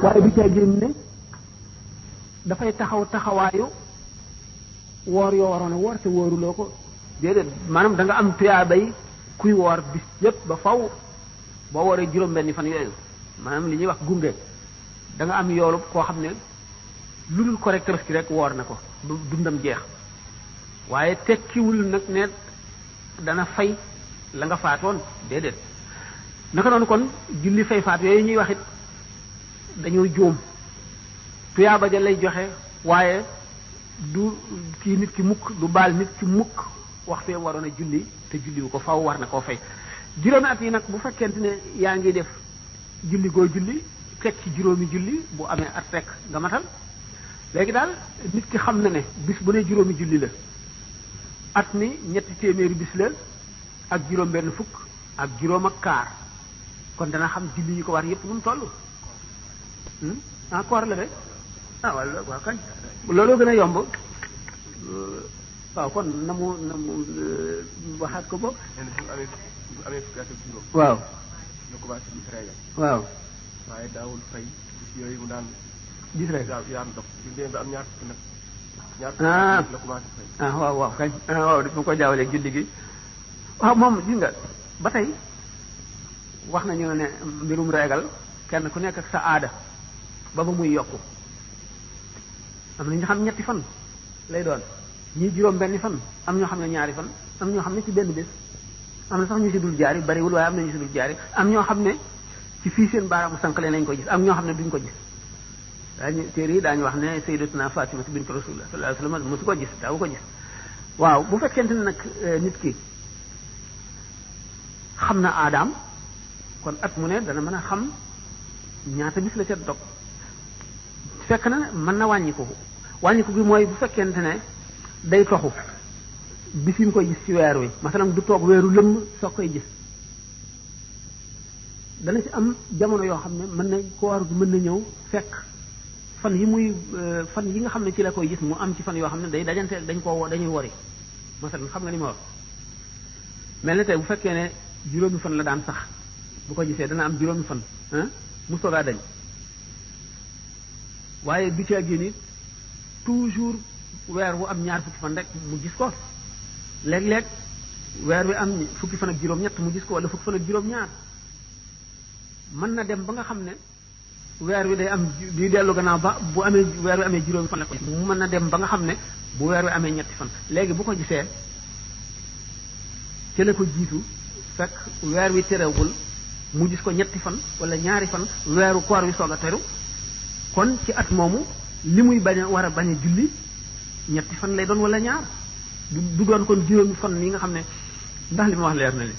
waaye du caa génn ne dafay taxaw taxawaayu woor yoo waroon a woor te wóoruloo ko déedéet maanaam da nga am tuyaabay kuy woor bis yépp ba faw boo wooree juróom-benni fan yooyu maanaam li ñuy wax gunge da nga am yoolu koo xam ne lu dul correct Tabaski rek woor na ko dundam jeex waaye tekkiwul nag ne dana fay la nga faatoon déedéet naka noonu kon julli fay faat yooyu ñuy wax it dañoo juum tuyaaba ja lay joxe waaye du kii nit ki mukk du baal nit ki mukk wax fee waroon a julli te julli wu ko faw war na koo fay juróomi at yi nag bu fekkente ne yaa ngi def julli goo julli teg ci juróomi julli bu amee at rek nga matal léegi daal nit ki xam na ne bis bu ne juróomi julli la at mi ñetti téeméeri bis la ak juróom benn fukk ak juróom ak kaar kon dana xam julli yi ko war yépp nu mu toll ah koor la de ah wala waaw kañ looloo gën a yomb waaw kon na mu waxaat ko boog waaw waaw waaye daawul fay yooyu mu daan gis rek yaan dox ci ba am ñaar fukk nag ah la commencé fay ah waaw waaw kañ waaw daf ma ko jaawaleeg julli gi waaw moom gis nga ba tey wax nañu ne mbirum reegal kenn ku nekk ak sa aada ba muy yokku am na ñu xam ñetti fan lay doon ñii juróom benni fan am ñoo xam ne ñaari fan am ñoo xam ne ci benn bés am na sax ñu si dul jaari bariwul waaye am na ñu si dul jaari am ñoo xam ne ci fii seen baaraamu sànqale lañ ko gis am ñoo xam ne duñ ko gis daañu téere yi daañu wax ne sayyidatuna Fatima bint Rasulullah sallallahu alayhi wasallam mosu ko gis daawu ko gis waaw bu fekkente ne nag nit ki xam na aadaam kon at mu ne dana mën a xam ñaata bis la ca dog fekk na mën na wàññiku gi mooy bu fekkente ne day toxu bis yi mu koy gis ci weer wi masalan du toog weeru lëmm soo koy gis dana ci am jamono yoo xam ne mën na koor gi mën na ñëw fekk fan yi nga xam ne ci la koy gis mu am ci fan yoo xam ne day dajante dañuy wori masalan xam nga ni ma wax mel na tey bu fekkee ne juróomi fan la daan sax bu ko gisee dana am juróomi fan mu soogaa dañ waaye du caa génn toujours weer wu am ñaar fukki fan rek mu gis ko léeg-léeg weer wi am fukki fan ak juróom-ñett mu gis ko wala fukki fan ak juróom-ñaar mën na dem ba nga xam ne weer wi day am di dellu gannaaw ba bu amee weer wi amee juróomi fan la ko mu mën na dem ba nga xam ne bu weer wi amee ñetti fan léegi bu ko gisee ci la ko jiitu fekk weer wi terewul mu gis ko ñetti fan wala ñaari fan weeru koor wi soog a teru kon ci at moomu li muy bañ a war a bañ a julli ñetti fan lay doon wala ñaar du doon kon juróomi fan yi nga xam ne ndax li ma wax leer na li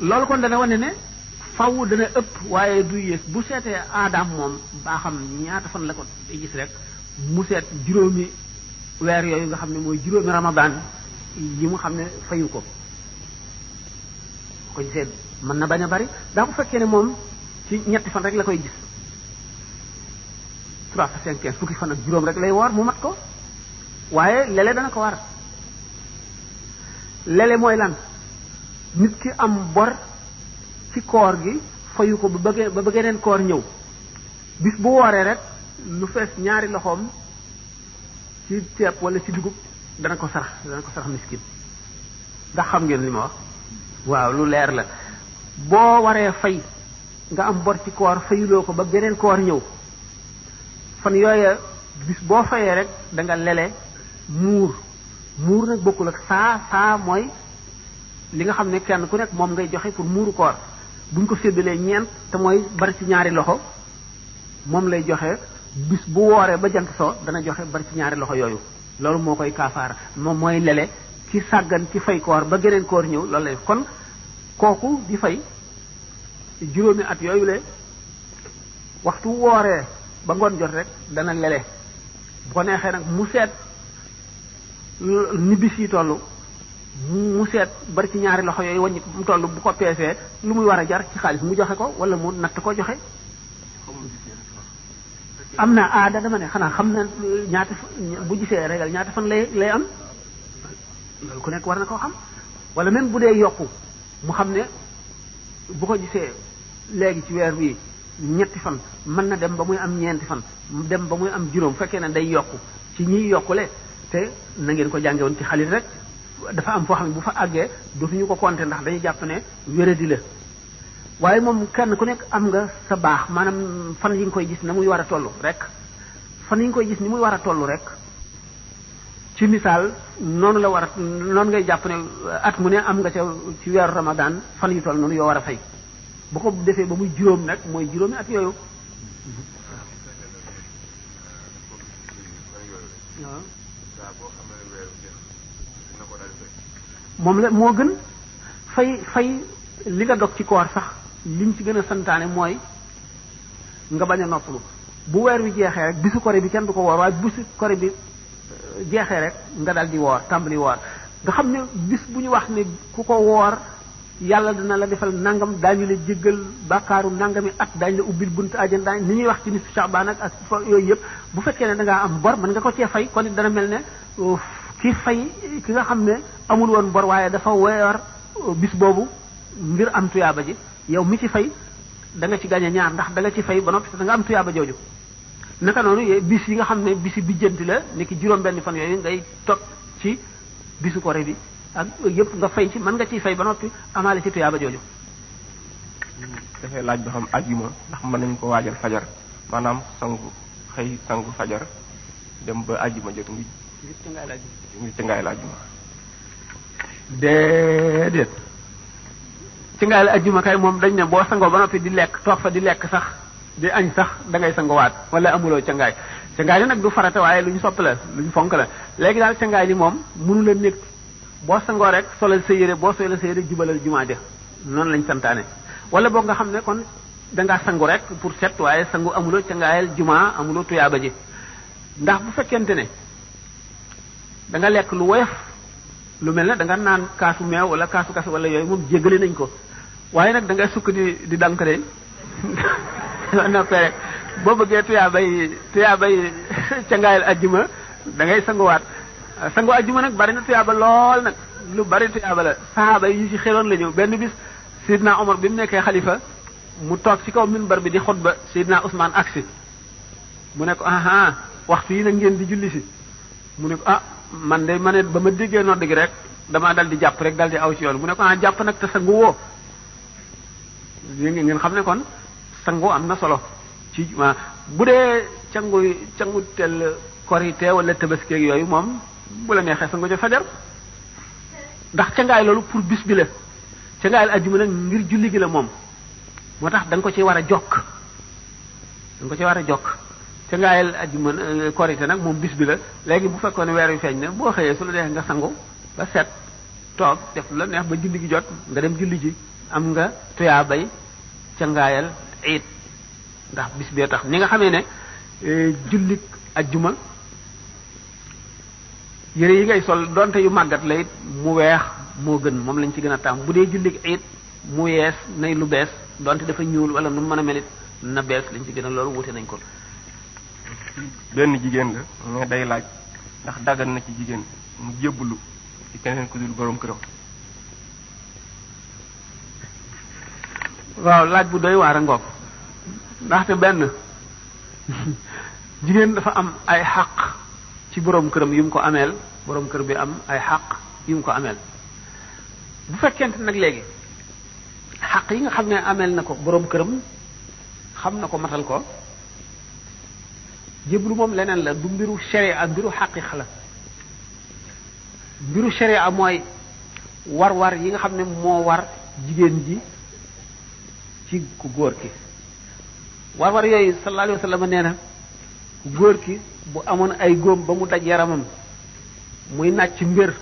loolu kon dana wane ne faw dana ëpp waaye du yées bu seetee aadaam moom baa xam ñaata fan la ko gis rek mu seet juróomi weer yooyu nga xam ne mooy juróomi ramadan yi mu xam ne fayu ko ko gisee mën na bañ a bari daa bu fekkee ne moom ci ñetti fan rek la koy gis 3 fa 5 15 fukki fan ak juróom rek lay woor mu mat ko waaye lele dana ko war lele mooy lan nit ki am bor ci koor gi fayu ko ba bëggee koor ñëw bis bu wooree rek lu fees ñaari loxoom ci ceeb wala ci dugub dana ko sarax miskin ndax xam ngeen li ma wax waaw lu leer la boo waree fay nga am bor ci koor fayuloo ko ba geneen koor ñëw fan yooya bis boo fayee rek da nga lele muur nag bokkul ak saa mooy li nga xam ne kenn ku nekk moom ngay joxe pour muuru koor buñ ko séddalee ñeent te mooy bari ci ñaari loxo moom lay joxe bis bu wooree ba jant soo dana joxe bari ci ñaari loxo yooyu loolu moo koy kaafaara moom mooy lele ci sàggan ci fay koor ba geneen koor ñëw loolu lay kon kooku di fay juróomi at yooyu le waxtu wooree ba ngoon jot rek dana lele bu ko neexee nag mu seet ni bis yi toll mu seet bari ci ñaari loxo yooyu wàññi mu toll bu ko peesee lu muy war a jar ci xaalis mu joxe ko wala mu natt ko joxe am na aada dama ne xanaa xam na ñaata bu gisee régal ñaata fan lay am loolu ku nekk war na koo xam wala même bu dee yokku mu xam ne bu ko gisee léegi ci weer wi ñetti fan mën na dem ba muy am ñeenti fan dem ba muy am juróom fekkee ne day yokku ci ñiy yokkule te na ngeen ko jànge woon ci xalit rek dafa am foo xam ne bu fa àggee dootuñu ko compter ndax dañuy jàpp ne wéradi la waaye moom kenn ku nekk am nga sa baax maanaam fan yi nga koy gis na muy war a toll rek fan yi nga koy gis ni muy war a toll rek ci misaal noonu la war a noonu ngay jàpp ne at mu ne am nga ca ci weeru Ramadan fan yu toll noonu yoo war a fay bu ko defee ba muy juróom nag mooy juróomi at yooyu moom la moo gën fay li nga dog ci koor sax liñ ci gën a santaane mooy nga bañ a noppalu bu weer wi jeexee rek bisu kore bi kenn du ko woor waaye bisu kore bi jeexee rek nga dal di woor tàmbali woor nga xam ne bis bu ñu wax ne ku ko woor yàlla dina la defal nangam daañu la jéggal bàkkaaru nangami at daañu la ubbil bunt àjjana daañu ni ñuy wax ci nisfu Sha'ban ak yooyu yëpp bu fekkee ne da ngaa am bor mën nga ko cee fay kon it dana mel ne ki fay ki nga xam ne amul woon bor waaye dafa weer bis boobu ngir am tuyaaba ji yow mi ci fay da nga ci gañe ñaar ndax da nga ci fay ba noppi da nga am tuyaaba jooju naka noonu bis yi nga xam ne bisi bijjanti la ni ki juróom-benn fan yooyu ngay toog ci bisu kore bi ak yëpp nga fay ci mën nga ciy fay ba noppi amaale ci tuyaaba jooju. dafay laaj ba xam ajjuma ndax mën nañu ko waajal fajar maanaam sangu fajar dem ba ajjuma jot ngir ci ngaay la ajjuma. déedéet ci ngaay la ajjuma kay moom dañ ne boo sangoo ba noppi di lekk toog fa di lekk sax di añ sax da ngay sangowaat wala amuloo ca ngaay li nag du farata waaye lu ñu sopp la lu ñu fonk la léegi daal ca ngaay li moom mënu la nekk boo sangoo rek solal sa yére boo solal sa yére jubalal jumaa ja noonu lañ santaane wala boog nga xam ne kon dangaa sangu rek pour set waaye sangu amuloo ca ngaayal jumaa amuloo tuyaaba ji ndax bu fekkente ne da nga lekk lu woyof lu mel ne da nga naan kaasu meew wala kaasu kafe wala yooyu moom jéggale nañ ko waaye nag da ngay sukk di dank de noppee rek boo bëggee tuyaabay ca ngaayal ajjuma da ngay sanguwaat sangu ajjuma nag bari na tuyaaba lool nag lu bari tuyaaba la sahaaba yi ñu ci xeloon la ñëw benn bis Seydina Omar bi mu nekkee xalifa mu toog ci kaw minbar bi di xutba Seydina Ousmane aksi mu ne ko aha waxtu yi nag ngeen di julli si mu ne ko man de ma ne ba ma déggee nodd gi rek damaa dal di jàpp rek dal di aw ci yoon mu ne ko jàpp nag te sangu woo ngeen xam ne kon sangu am na solo ci bu dee cangu tel korite wala tabaski yooyu moom bu la neexee sangu ca fajar ndax cangaay loolu pour bis bi la cangaayal ajjuma nag ngir julli gi la moom moo tax da nga ko ci war a jokk cangaayal ajjuma korite nag moom bis bi la léegi bu fekkoon ne weer wi feeñ ne boo xëyee su la neexee nga sangu ba set toog def lu la neex ba julli gi jot nga dem julli ji am nga tuyaa bay cangaayal iid ndax bis bee tax ni nga xamee ne jullik ajjuma yére yi ngay sol donte yu màggat la it mu weex moo gën moom lañ ci gën a tàmm bu dee jullik iid mu yees nay lu bees donte dafa ñuul wala nu mën a melit na bees lañ ci gën a loolu wute nañ ko. benn jigéen la mais day laaj ndax daggan na ci jigéen mu jébbalu ci keneen ku dul borom këram. waaw laaj bu doy waar a ngoog ndaxte benn jigéen dafa am ay xaq ci borom këram yu mu ko ameel borom kër bi am ay xaq yu mu ko ameel bu fekkente nag léegi xaq yi nga xam ne ameel na ko borom këram xam na ko matal ko jébbalu moom leneen la du mbiru sharia mbiru xaqiqa la mbiru sharia mooy war yi nga xam ne moo war jigéen ji ci ku góor ki war yooyu sallallahu alayhi wa sallam nee na ku góor ki bu amoon ay góom ba mu daj yaramam muy nàcc mbir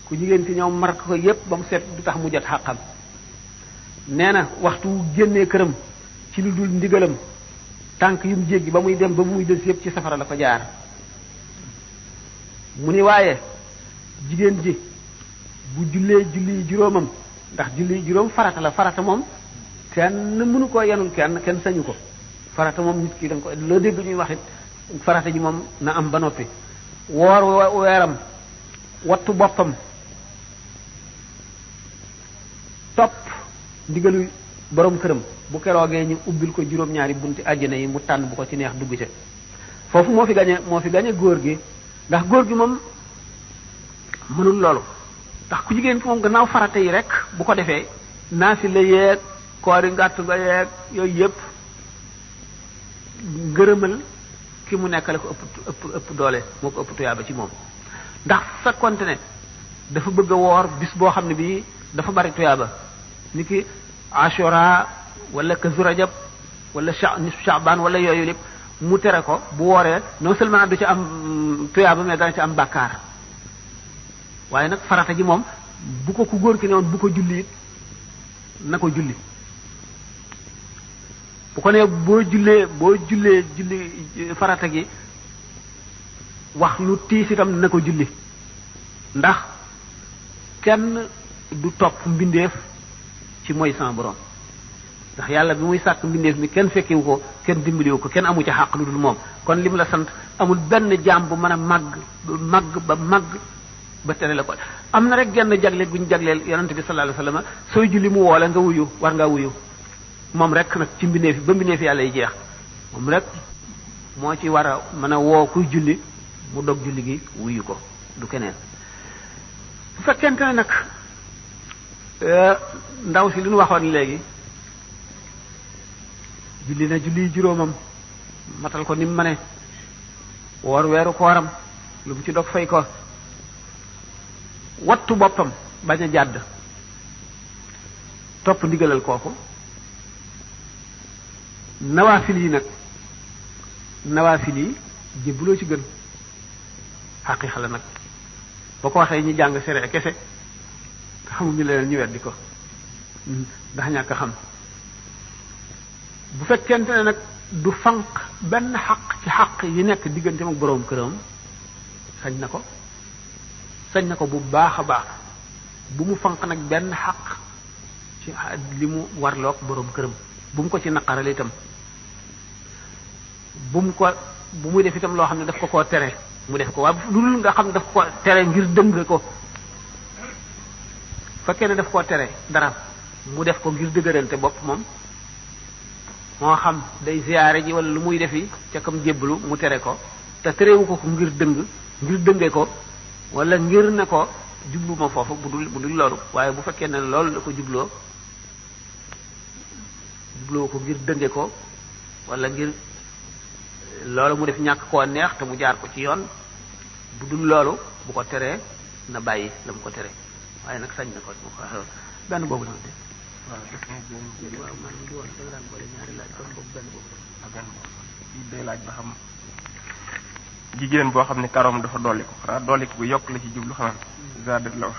ku jigéen ki ñëw mar ko yépp ba mu set du tax mu jot xàqam nee na waxtu génnee këram ci lu dul ndigalam tànk yu mu jéggi ba muy dem ba muy des yépp ci safara la ko jaar mu ni waaye jigéen ji bu jullee julli juróomam ndax julli juróom farata la farata moom kenn mënu koo yanul kenn sañu ko farata moom nit ki da nga ko loo dégg ñuy wax it farata ji moom na am ba noppi woor weeram wattu boppam topp ndigalu borom këram bu keroogee ñu ubbil ko juróom-ñaari bunti àjjana yi mu tànn bu ko ci neex dugg ca foofu moo fi gañe góor gi ndax góor gi moom mënul loolu ndax ku jigéen ki moom gannaaw farata yi rek bu ko defee naafila yeeg koori ngàtt nga yeeg yooyu yëpp ngërëmal ki mu nekkale ko ëpp doole moo ko ëpp tuyaaba ci moom ndax fekkonte ne dafa bëgg a woor bis boo xam ne bii dafa bari tuyaaba ni ki ashura wala kazu rajab wala sha'ban wala yooyu lépp mu tere ko bu wooree non seulement du ci am tuyaaba mais dana ci am bàkkaar waaye nag farata ji moom bu ko ku góor ki ne woon bu ko julli it na ko julli bu ko nee boo jullee julli farata gi wax lu tiis itam na ko julli ndax kenn du topp mbindeef ci mooy sama borom ndax yàlla bi muy sàkk mbindeef mi kenn fekkewu ko kenn dimbaliwu ko kenn amu ci xàq lu dul moom kon lim la sant amul benn jaam bu mën a màgg ba tere la ko am na rek genn jagle guñ jagleel yonent bi sallallahu alayhi wasallam sooy julli mu woole nga wuyu war ngaa wuyu moom rek nag ci mbindeef ba mbindeef yàlla yi jeex moom rek moo ci war a mën a woo kuy julli mu dog julli gi wuyu ko du keneen bu fekkente ne nag ndaw si li ñu waxoon léegi julli na julli juróomam matal ko ni mu mëne woor weeru kooram lu mu ci dog fay ko wattu boppam bañ a jàdd topp ndigalal kooku nawaafil yi jébbuloo ci gën xaqiiqa la nag boo ko waxee ñu jàng sere kese te xamuñu leneen ñu weddi ko ndax ñàkk a xam bu fekkente ne nag du fanq benn xaq ci xaq yi nekk diggante ak boroom këram sañ na ko bu baax a baax bu mu fanq nag benn xaq ci li mu warloog boroom këram bu mu ko ci naqaral itam bu muy def itam loo xam ne daf ko koo tere mu def ko waaye lu dul nga xam ne daf ko tere ngir dëng ko fekkee ne daf koo tere dara mu def ko ngir dëgërante bopp moom moo xam day ziyaare ji wala lu muy defi ca kam jébbalu mu tere ko te terewu ko ngir dënge ko wala ngir ne ko jublu ma foofu bu dul loolu waaye bu fekkee ne loolu la ko jubloo ko ngir dënge ko wala ngir loolu mu def ñàkk koo neex te mu jaar ko ci yoon bu dul loolu bu ko teree na bàyyi la mu ko tere waaye nag sañ na ko mu ko benn boobu nag de waaw man di woon da nga daan boole ñaari laaj kon boobu benn boobu day laaj ba xam jigéen boo xam ne karoom dafa dolliku xanaa dolliku bu yokk la ci jublu xanaa zadet la wax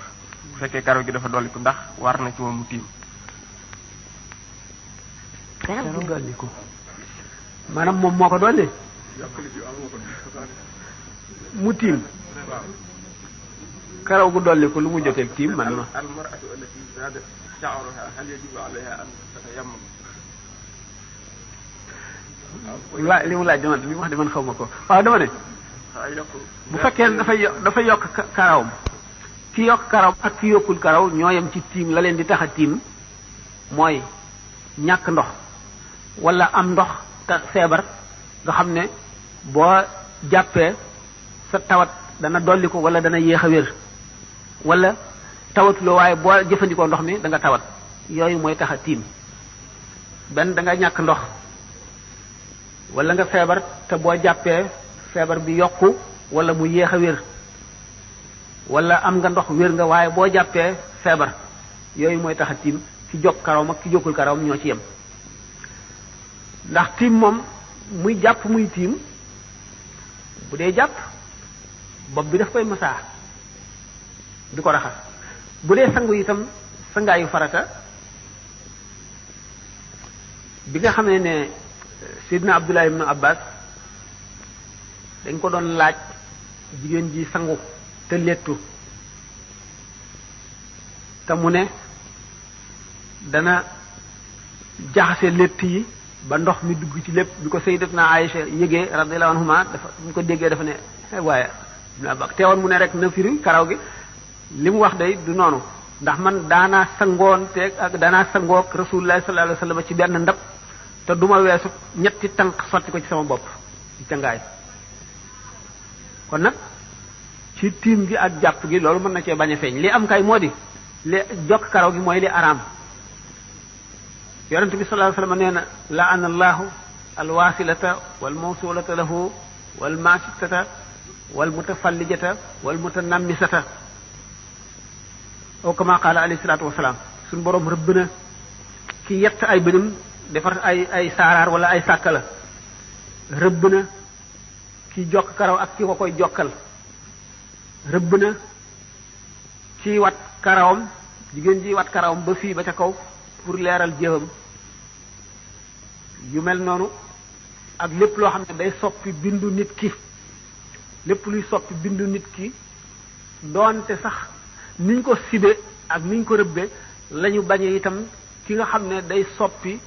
bu fekkee karaw gi dafa dolliku ndax war na ci moom mu tiim karaw dolliku maanaam moom moo ko dolli mu tiim karaw gu dolliku lu mu joteeg tiim man ma li mu laaj dama li mu wax de man xaw ma ko waaw dama ne bu fekkee dafa yokk karawam ki yokk karaw ak ki yokkul karaw ñoo yem ci tiim la leen di tax a tiim mooy ñàkk ndox wala am ndox te feebar nga xam ne boo jàppee sa tawat dana dolli ko wala dana yéex a wér wala tawatuloo waaye boo jëfandikoo ndox mi da nga tawat yooyu mooy tax a tiim benn da nga ñàkk ndox wala nga feebar te boo jàppee feebar bi yokku wala mu yéex a wér wala am nga ndox wér nga waaye boo jàppee feebar yooyu mooy tax a tiim ki jokk karawam ak ki jokkul karawam ñoo ci yem ndax tiim moom muy jàpp muy tiim bu dee jàpp bopp bi daf koy masaa di ko raxas bu dee sangu itam sangaayu farata bi nga xam ne Seydina Abdullah ibn Abbas dañ ko doon laaj jigéen ji sangu te lettu te mu ne dana jaxase lett yi ba ndox mi dugg ci lépp bi ko Sayyidatuna Aïcha yëgee radiyallahu anhuma dafa ñu ko déggee dafa ne waaye ibn Abbas teewoon mu ne rek na firi karaw gi li mu wax day du noonu ndax man daanaa sangoon teeg ak daanaa sangoog rasulullah sallallahu alayhi wasallam ci benn ndab te duma weesu ñetti tànk sotti ko ci sama bopp ci cangaay kon nag ci tiim gi ak jàpp gi loolu mën na cee bañ a feeñ li am kay moo di li jokk karaw gi mooy li araam yonent bi sallallahu alayhi wasallam nee na la'ana allahu alwasilata wal mawsulata lahu wal masitata wal mutafallijata wal mutanammisata aw kama qala alayhi salatu wasalaam suñu borom rëbb na ki yett ay bënam defar ay saaraar wala ay sàkka la rëbb na ki jokk karaw ak ki ko koy jokkal rëbb na ci wat karawam jigéen ji wat karawam ba fii ba ca kaw pour leeral jëfam yu mel noonu ak lépp loo xam ne day soppi bindu nit ki lépp luy soppi bindu nit ki doonte sax niñ ko sibe ak niñ ko rëbbe lañu bañe itam ki nga xam ne day soppi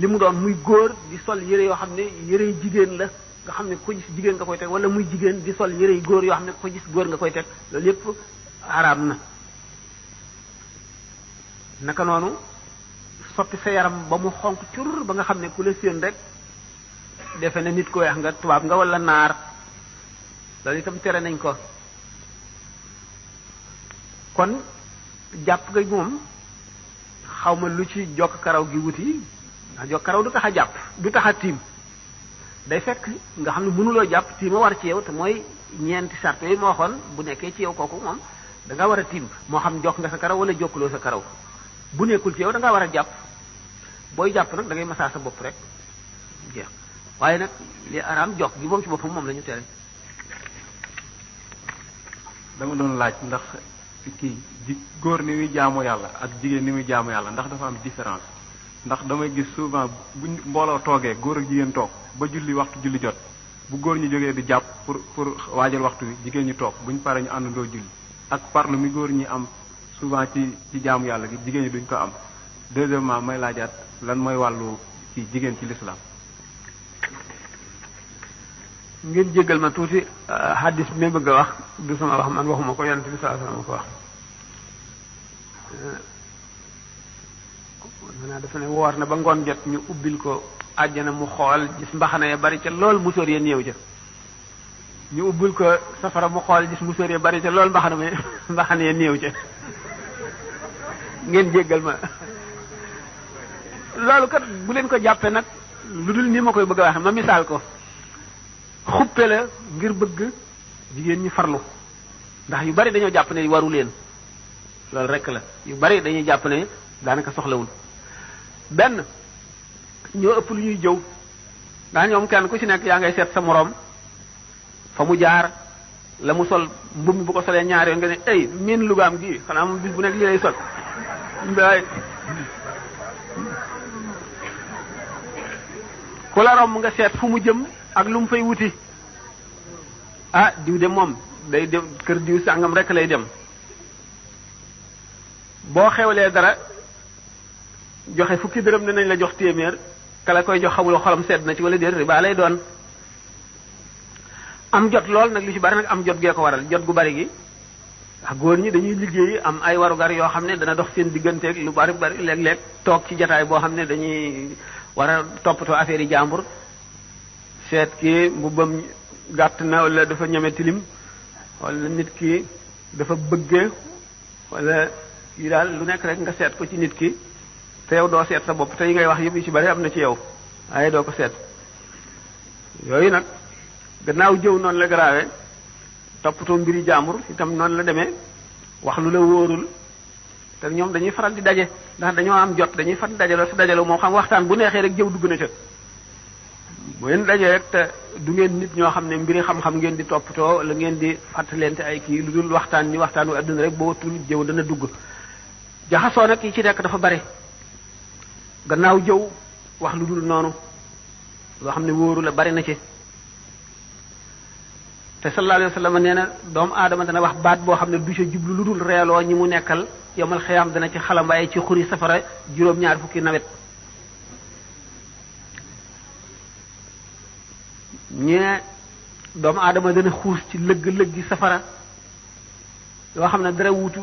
li mu doon muy góor di sol yére yoo xam ne yére jigéen la nga xam ne ko gis jigéen nga koy teg wala muy jigéen di sol yére góor yoo xam ne ko gis góor nga koy teg loolu yépp araam na naka noonu soppi sa yaram ba mu xonq cur ba nga xam ne ku la séen rek defe ne nit ko weex nga tubaab nga wala naar loolu itam tere nañ ko kon jàpp nga moom xaw ma lu ci jokk karaw gi wuti ndax jokk karaw du tax a jàpp du tax a tiim day fekk nga xam ne mënuloo jàpp tiima war ci yow te mooy ñeenti sart yooyu moo waxoon bu nekkee ci yow kooku moom da nga war a tiim moo xam jokk nga sa karaw wala jokkuloo sa karaw bu nekkul ci yow da nga war a jàpp booy jàpp nag da ngay masaa sa bopp rek jeex waaye nag li araam jokk gi moom ci boppam moom la ñu tere. dama doon laaj ndax kii góor ni muy jaamu yàlla ak jigéen ni muy jaamu yàlla ndax dafa am différence ndax damay gis souvent bu mbooloo toogee góor ak jigéen toog ba julli waxtu julli jot bu góor ñu jógee di jàpp pour waajal waxtu wi jigéen ñi toog buñ paree ñu àndandoo julli ak parlu mi góor ñi am souvent ci jaamu yàlla gi jigéen ñi duñ ko am. deuxièmement may laajaat lan mooy wàllu ci jigéen ci l'islam. ngeen jéggal ma tuuti hadis bi may bëgg a wax du sama wax man waxuma ko yonent bi sallallahu alayhi wasallam ko wax maanaam dafa ne woor na ba ngoon jot ñu ubbil ko àjjana mu xool gis mbaxana ya bari ca lool musóor ya néew ca ñu ubbil ko safara mu xool gis musóor ya bari ca lool mbaxana ya néew ca ngeen jéggal ma loolu kat bu leen ko jàppee nag lu dul ni ma koy bëgg a waxe ma misaal ko xuppe la ngir bëgg jigéen ñi farlu ndax yu bari dañoo jàpp ne waru leen loolu rek la yu bari dañuy jàpp ne daanaka soxlawul benn ñoo ëpp lu ñuy jëw ndax ñoom kenn ku ci nekk yaa ngay seet sa moroom fa mu jaar la mu sol mbubb mi bu ko solee ñaari yoon nga ne ay miin lugaam gi xanaa moom bis bu nekk li lay sol mbaay ku la romb nga seet fu mu jëm ak lu mu fay wuti ah diw de moom day dem kër diw sàngam rek lay dem boo xewlee dara joxe fukki dërëm ne nañ la jox téeméer kala koy jox xamul xolam sedd na ci wala déet riba lay doon am jot lool nag li ci bari nag am jot gee ko waral jot gu bari gi ndax góor ñi dañuy liggéey am ay warugar yoo xam ne dana dox seen digganteeg lu bari léeg-léeg toog ci jataay boo xam ne dañuy war a toppatoo affaire yi jàmbur seet ki mbubbam gàtt na wala dafa ñeme tilim wala nit ki dafa bëgge wala yi daal lu nekk rek nga seet ko ci nit ki te yow doo seet sa bopp te yi ngay wax yëpp yi ci bari am na ci yow waaye doo ko seet yooyu nag gannaaw jëw noonu la garaawe toppatoo mbiri jàmbur itam noonu la demee wax lu la wóorul te ñoom dañuy faral di daje ndax dañoo am jot dañuy faral di dajaloo su dajaloo moom xam waxtaan bu neexee rek jëw dugg na ca bu ngeen dajee rek te du ngeen nit ñoo xam ne mbiri xam-xam ngeen di toppatoo la ngeen di fàttalente ay kii lu dul waxtaan ni waxtaanu adduna rek boo watul jëw dana dugg jaxasoo nag yi ci nekk dafa bari gannaaw jëw wax lu dul noonu loo xam ne wóoru la bari na ci te sallallahu alayhi wa sallam nee na doomu aadama dana wax baat boo xam ne du ca jublu lu dul reeloo ñi mu nekkal yomal xiyaam dana ci xalambaay ci xuri safara juróom-ñaar fukki nawet ñee doomu aadama dana xuus ci lëgg-lëggi safara loo xam ne dara wutu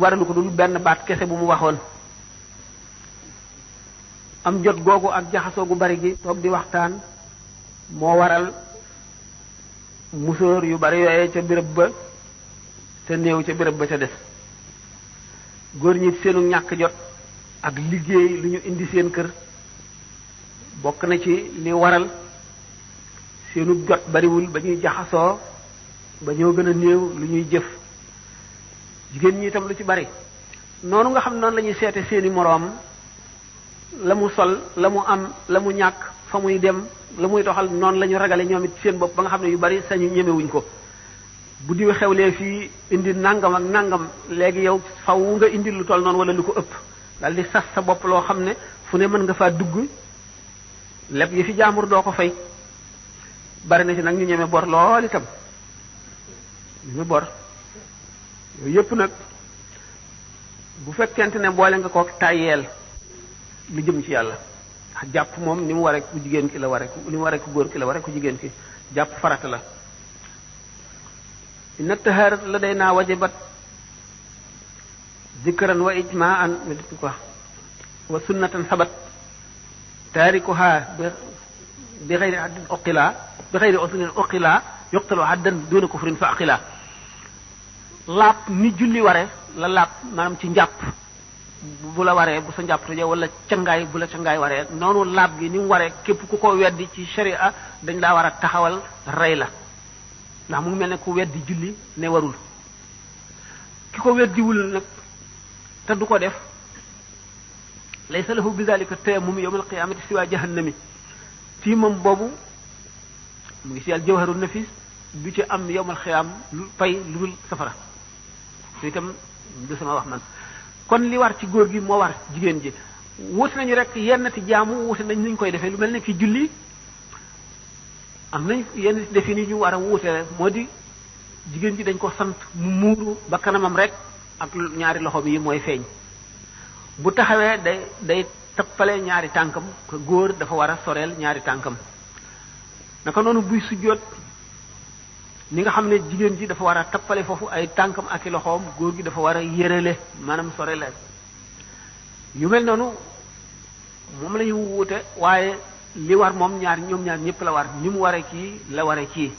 waralu ko dul benn baat kese bu mu waxoon. am jot googu ak jaxasoo gu bari gi toog di waxtaan moo waral musóor yu bari yooyee ca béréb ba te néew ca béréb ba ca des góor ñi seenu ñàkk jot ak liggéey lu ñu indi seen kër bokk na ci li waral seenu jot bariwul ba ñuy jaxasoo ba ñoo gën a néew lu ñuy jëf jigéen ñi itam lu ci bari noonu nga xam noonu la ñuy seete seeni moroom la mu sol la mu am la mu ñàkk fa muy dem la muy doxal noonu la ñu ragale ñoom it seen bopp ba nga xam ne yu bari sañu ñemewuñ ko bu diw xewlee fii indi nangam ak nangam léegi yow faw nga indi lu toll noonu wala lu ko ëpp dal di sas sa bopp loo xam ne fu ne mën nga faa dugg lépp yi fi jaamur doo ko fay bari na ci nag ñu ñeme bor lool itam ñu bor yooyu yëpp nag bu fekkente ne boole nga ko tàyyeel lu jëm ci yàlla ndax jàpp moom ni mu waree ku jigéen ki la waree ni mu waree ku góor ki la waree ku jigéen ki jàpp farata la inna taharat la day naa wajabat zikran wa ijmaan ko wa sunnatan sabat taarikuha bi xayri haddin uqila bi xayri usnin uqila yuqtalu haddan duna kufrin fa aqila laab ni julli ware la laab maanaam ci njàpp bu la waree bu sa njàpp tojee wala cangaay bu la cangaay waree noonu laab gi ni mu waree képp ku ko weddi ci sharia dañ laa war a taxawal rey la ndax mu ngi mel ne ku weddi julli ne warul ki ko weddiwul nag te du ko def laysa lahu bi zalika tayammum yawm al-qiyamati siwa jahannami fii moom boobu mu ngi si al jawharu nafis du ci am yawm al-qiyam lu pay lu dul safara su itam du sama wax man kon li war ci góor gi moo war jigéen ji wuute nañu rek yenn ti jaamu wuute nañ nuñ koy defee lu mel ne ki julli am nañ yenn defi ni ñu war a wuute moo di jigéen ji dañ ko sant mu muuru ba kanamam rek ak ñaari loxo yi mooy feeñ bu taxawee day tappale ñaari tànkam ko góor dafa war a soreel ñaari tànkam naka noonu buy sujjóot ni nga xam ne jigéen ji dafa war a tappale foofu ay tànkam ak i loxoom góor gi dafa war a yërale maanaam sorele yu mel noonu moom la ñu wuute waaye li war moom ñoom ñaar ñëpp la war ni mu waree kii la waree kii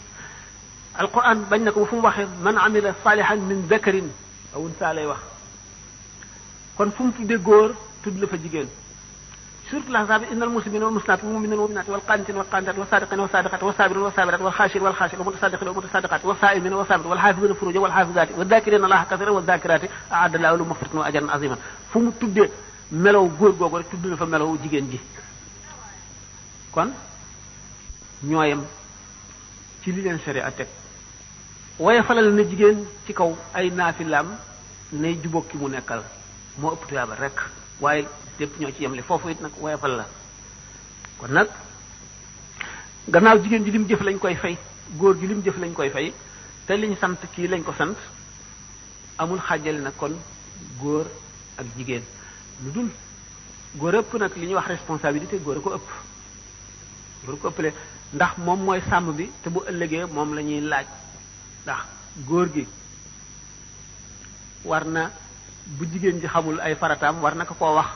alquran bañ na ko ba fu mu waxee man amila salihan min zakarin aw unsa lay wax kon fu mu tuddee góor tudd la fa jigéen surtout l'ahzab innal muslimina wal muslimat wal mu'minina wal mu'minat wal qanitina wal qanitat was sadiqina was sadiqat was sabirina was sabirat wal khashirina wal khashirat wal mutasaddiqina wal mutasaddiqat was sa'imina was sabirat wal hafizina furujahum wal hafizati wal dhakirina allaha kathiran wal dhakirati a'adda lahu lahum maghfiratan wa ajran azima fu mu tuddee melaw góor googu rek tudd na fa melaw jigéen ji kon ñooyam ci li leen sharia teg waaye falal na jigéen ci kaw ay naafilaam nay jubóog ki mu nekkal moo ëpp tuyaaba rek waaye lépp ñoo ci yemle foofu it nag waaye fal la kon nag gannaaw jigéen ji lim jëf lañ koy fay góor gi lim jëf lañ koy fay te liñ sant kii lañ ko sant amul xàjjale nag kon góor ak jigéen lu dul góor ëpp nag li ñuy wax responsabilité góor a ko ëpp góor a ko ëppale ndax moom mooy sàmm bi te bu ëllëgee moom la ñuy laaj ndax góor gi war na bu jigéen ji xamul ay farataam war na ko koo wax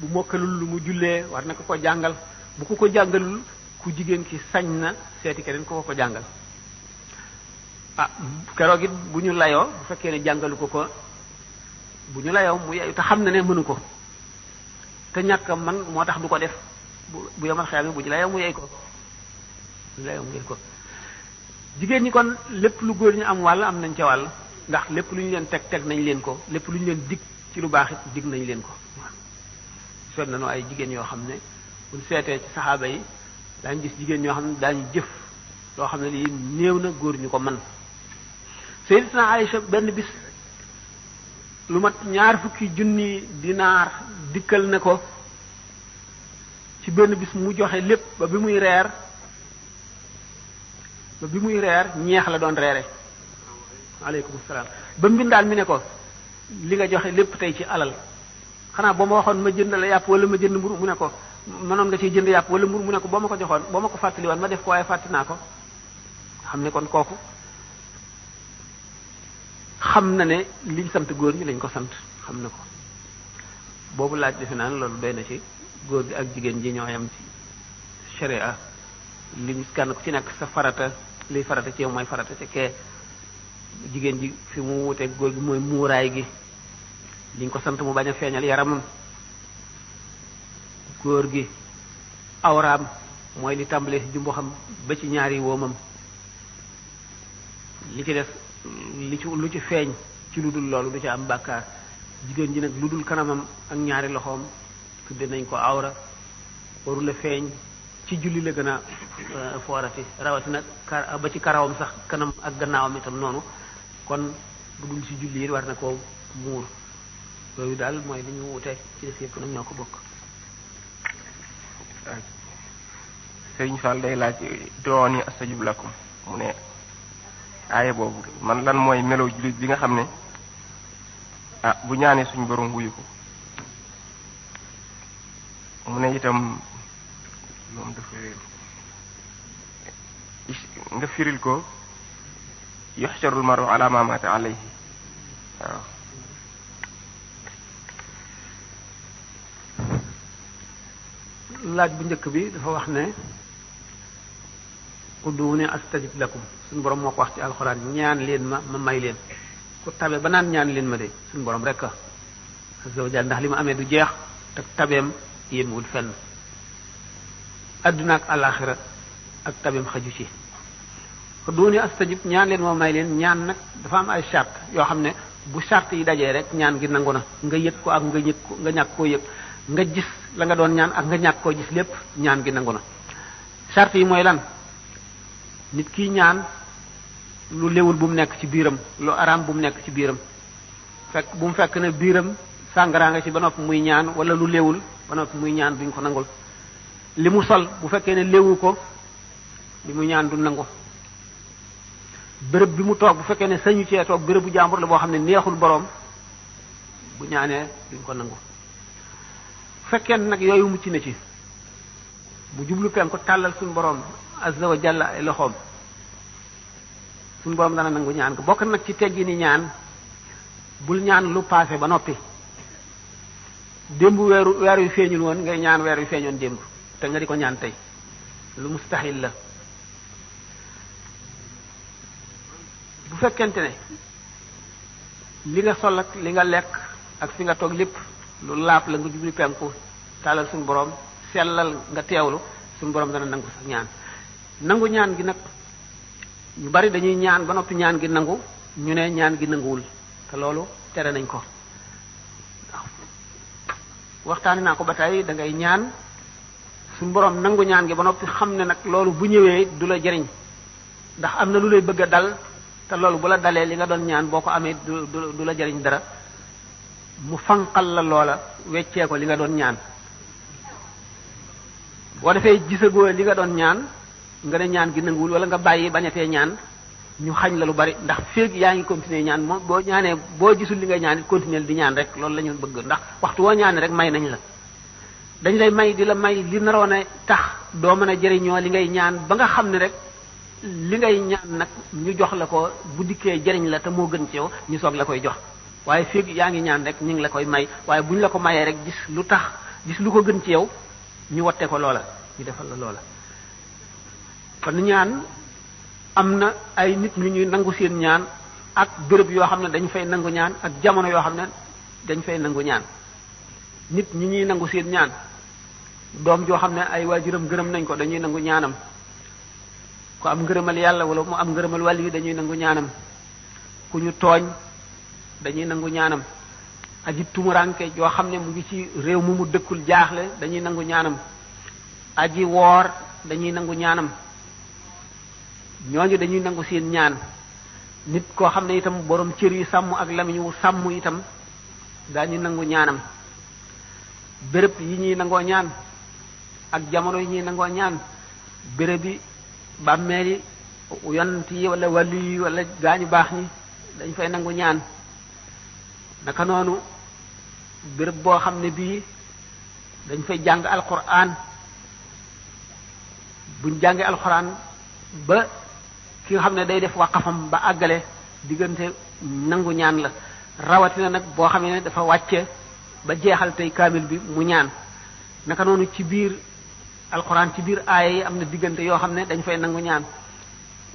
bu mokkalul lu mu jullee war na ko jàngal bu ko jàngalul ku jigéen ki sañ na seeti keneen ko jàngal ah keroog it bu ñu layoo bu fekkee ne jàngalu ko bu ñu layoo mu yeeyu te xam na ne mënu ko te ñàkk man moo tax du ko def bu yomal xeam bu ñu layoo mu yeey ko jigéen ñi kon lépp lu góor ñu am wàll am nañ ca wàll ndax lépp lu ñu leen teg nañ leen ko lépp lu ñu leen dig ci lu baax it dig nañ leen ko seet nañu ay jigéen yoo xam ne buñ seetee ci saxaaba yi daañu gis jigéen ñoo xam ne daañu jëf loo xam ne lii néew na góor ñu ko mën Sayyidatuna Aïcha benn bis lu mat 20 junni dinaar dikkal na ko ci benn bis mu joxe lépp ba bi muy reer ñeex la doon reere aleykum salaam ba mbindaan mi ne ko li nga joxe lépp tey ci alal xanaa boo ma waxoon ma jënd la yàpp wala ma jënd mburu mu ne ko mënoon nga ciy jënd yàpp wala mburu mu ne ko boo ma ko joxoon boo ma ko fàttali woon ma def ko waaye fàtti naa ko xam ne kon kooku xam na ne liñ sant góor ñi lañ ko sant xam na ko boobu laaj defe naa loolu doy na ci góor gi ak jigéen ji ñoo yam ci sharia liñ kenn ku ci nekk sa farata liy farata ci yow mooy farata te kee jigéen ji fi mu wuteeg góor gi mooy muuraay gi liñ ko sant mu bañ a feeñal yaramam góor gi awraam mooy li tàmbalee ci jumbo xam ba ci ñaari woomam li ci def lu ci feeñ ci lu dul loolu du ci am bàkkaar jigéen ji nag lu dul kanamam ak ñaari loxoom tudde nañ ko awra waru la feeñ ci julli la gën a foorati rawatina ba ci karawam sax kanam ak gannaawam itam noonu kon bu dul ci julli yi war na koo muur yooyu daal mooy li ñu wute ci des yëpp nag ñoo ko bokk. Sëriñ Fall day laaj dooni astajib lakum mu ne aaye boobu man lan mooy melo jullit bi nga xam ne bu ñaanee suñu borom wuyu ko mu ne itam moom dafa nga firil ko yuxsharul maru ala ma mata alayhi waaw laaj bu njëkk bi dafa wax ne ud'uuni astajib lakum suñu borom moo ko wax ci alxuraan ñaan leen ma may leen ku tabe ba naan ñaan leen ma de suñu borom rek azza wa jalla ndax li ma amee du jeex te tabeem yéemwul fenn adduna ak alaxira ak tabeem xaju ci ud'uuni astajib ñaan leen ma may leen ñaan nag dafa am ay charte yoo xam ne bu charte yi dajee rek ñaan gi nangu na nga yëg ko ak nga yëg ko nga ñàkk koo yëg nga gis la nga doon ñaan ak nga ñàkk koo gis lépp ñaan gi nangu na charte yi mooy lan nit ki ñaan lu léwul bu mu nekk ci biiram lu araam bu mu nekk ci biiram bu mu fekk ne biiram sàngara nga ci ba noppi muy ñaan wala lu léwul ba noppi muy ñaan duñ ko nangul li mu sol bu fekkee ne léwu ko li mu ñaan du nangu béréb bi mu toog bu fekkee ne sañu cee toog béréb bu jàmbur la boo xam ne neexul boroom bu ñaanee duñ ko nangu bu fekkee nag yooyu mucc na ci bu jublu penku tàllal suñu boroom azza wa jalla ay loxoom suñu boroom dana nangu ñaan ko bokk nag ci teggi ni ñaan bul ñaan lu paase ba noppi démb weer yu feeñul woon ngay ñaan weer yu feeñoon démb te nga di ko ñaan tey lu mustahil la bu fekkente ne li nga sol ak li nga lekk ak fi nga toog lépp lu laap la nga jubli penku tàllal suñu boroom sellal nga teewlu suñu boroom dana nangu sax ñaan nangu ñaan gi nag ñu bari dañuy ñaan ba noppi ñaan gi nangu ñu ne ñaan gi nanguwul te loolu tere nañ ko waxtaani naa ko ba tey da ngay ñaan suñu boroom nangu ñaan gi ba noppi xam ne nag loolu bu ñëwee du la jariñ ndax am na lu lay bëgg a dal te loolu bu la dalee li nga doon ñaan boo ko amee du la jariñ dara mu fanqal la loola weccee ko li nga doon ñaan boo defee gisagoo li nga doon ñaan nga ne ñaan gi nanguwul wala nga bàyyi bañatee ñaan ñu xañ la lu bari ndax féeg yaa ngi continuer ñaan moom boo ñaanee boo gisul li ngay ñaan it continuer di ñaan rek loolu la ñu bëgg ndax waxtu woo ñaane rek may nañ la dañ lay may di la may li naroon a tax doo mën a jëriñoo li ngay ñaan ba nga xam ne rek li ngay ñaan nag ñu jox la ko bu dikkee jëriñ la te moo gën ci yow ñu soog la koy jox waaye féeg yaa ngi ñaan rek ñu ngi la koy may waaye bu ñu la ko mayee rek gis lu ko gën ci yow ñu watte ko loola ñu defal la loola kon ñaan am na ay nit ñu ñuy nangu seen ñaan ak béréb yoo xam ne dañu fay nangu ñaan ak jamono yoo xam ne dañ fay nangu ñaan nit ñi ñuy nangu seen ñaan doom joo xam ne ay waajuram gërëm nañ ko dañuy nangu ñaanam ku am ngërëmal yàlla wala mu am ngërëmal wàll yi dañuy nangu ñaanam ku ñu tooñ dañuy nangu ñaanam aji tumuranke joo xam ne mu ngi ci réew mu dëkkul jaaxle dañuy nangu ñaanam aji woor dañuy nangu ñaanam ñooñu dañuy nangu seen ñaan nit koo xam ne itam borom cër yu sàmm ak lamiñ wu sàmm itam daañu nangu ñaanam béréb yi ñuy nangoo ñaan ak jamono yi ñuy nangoo ñaan béréb yi bàmmeel yi yonent yi wala wàllu yi wala gaañu baax ñi dañ fay nangu ñaan naka noonu béréb boo xam ne bii dañ fay jàng alquran buñ jàngee alquran ba ki nga xam ne day def waqafam ba àggale diggante nangu ñaan la rawatina nag boo xam ne dafa wàcce ba jeexal tey kaamil bi mu ñaan naka noonu ci biir alquran ci biir aaya yi am na diggante yoo xam ne dañ fay nangu ñaan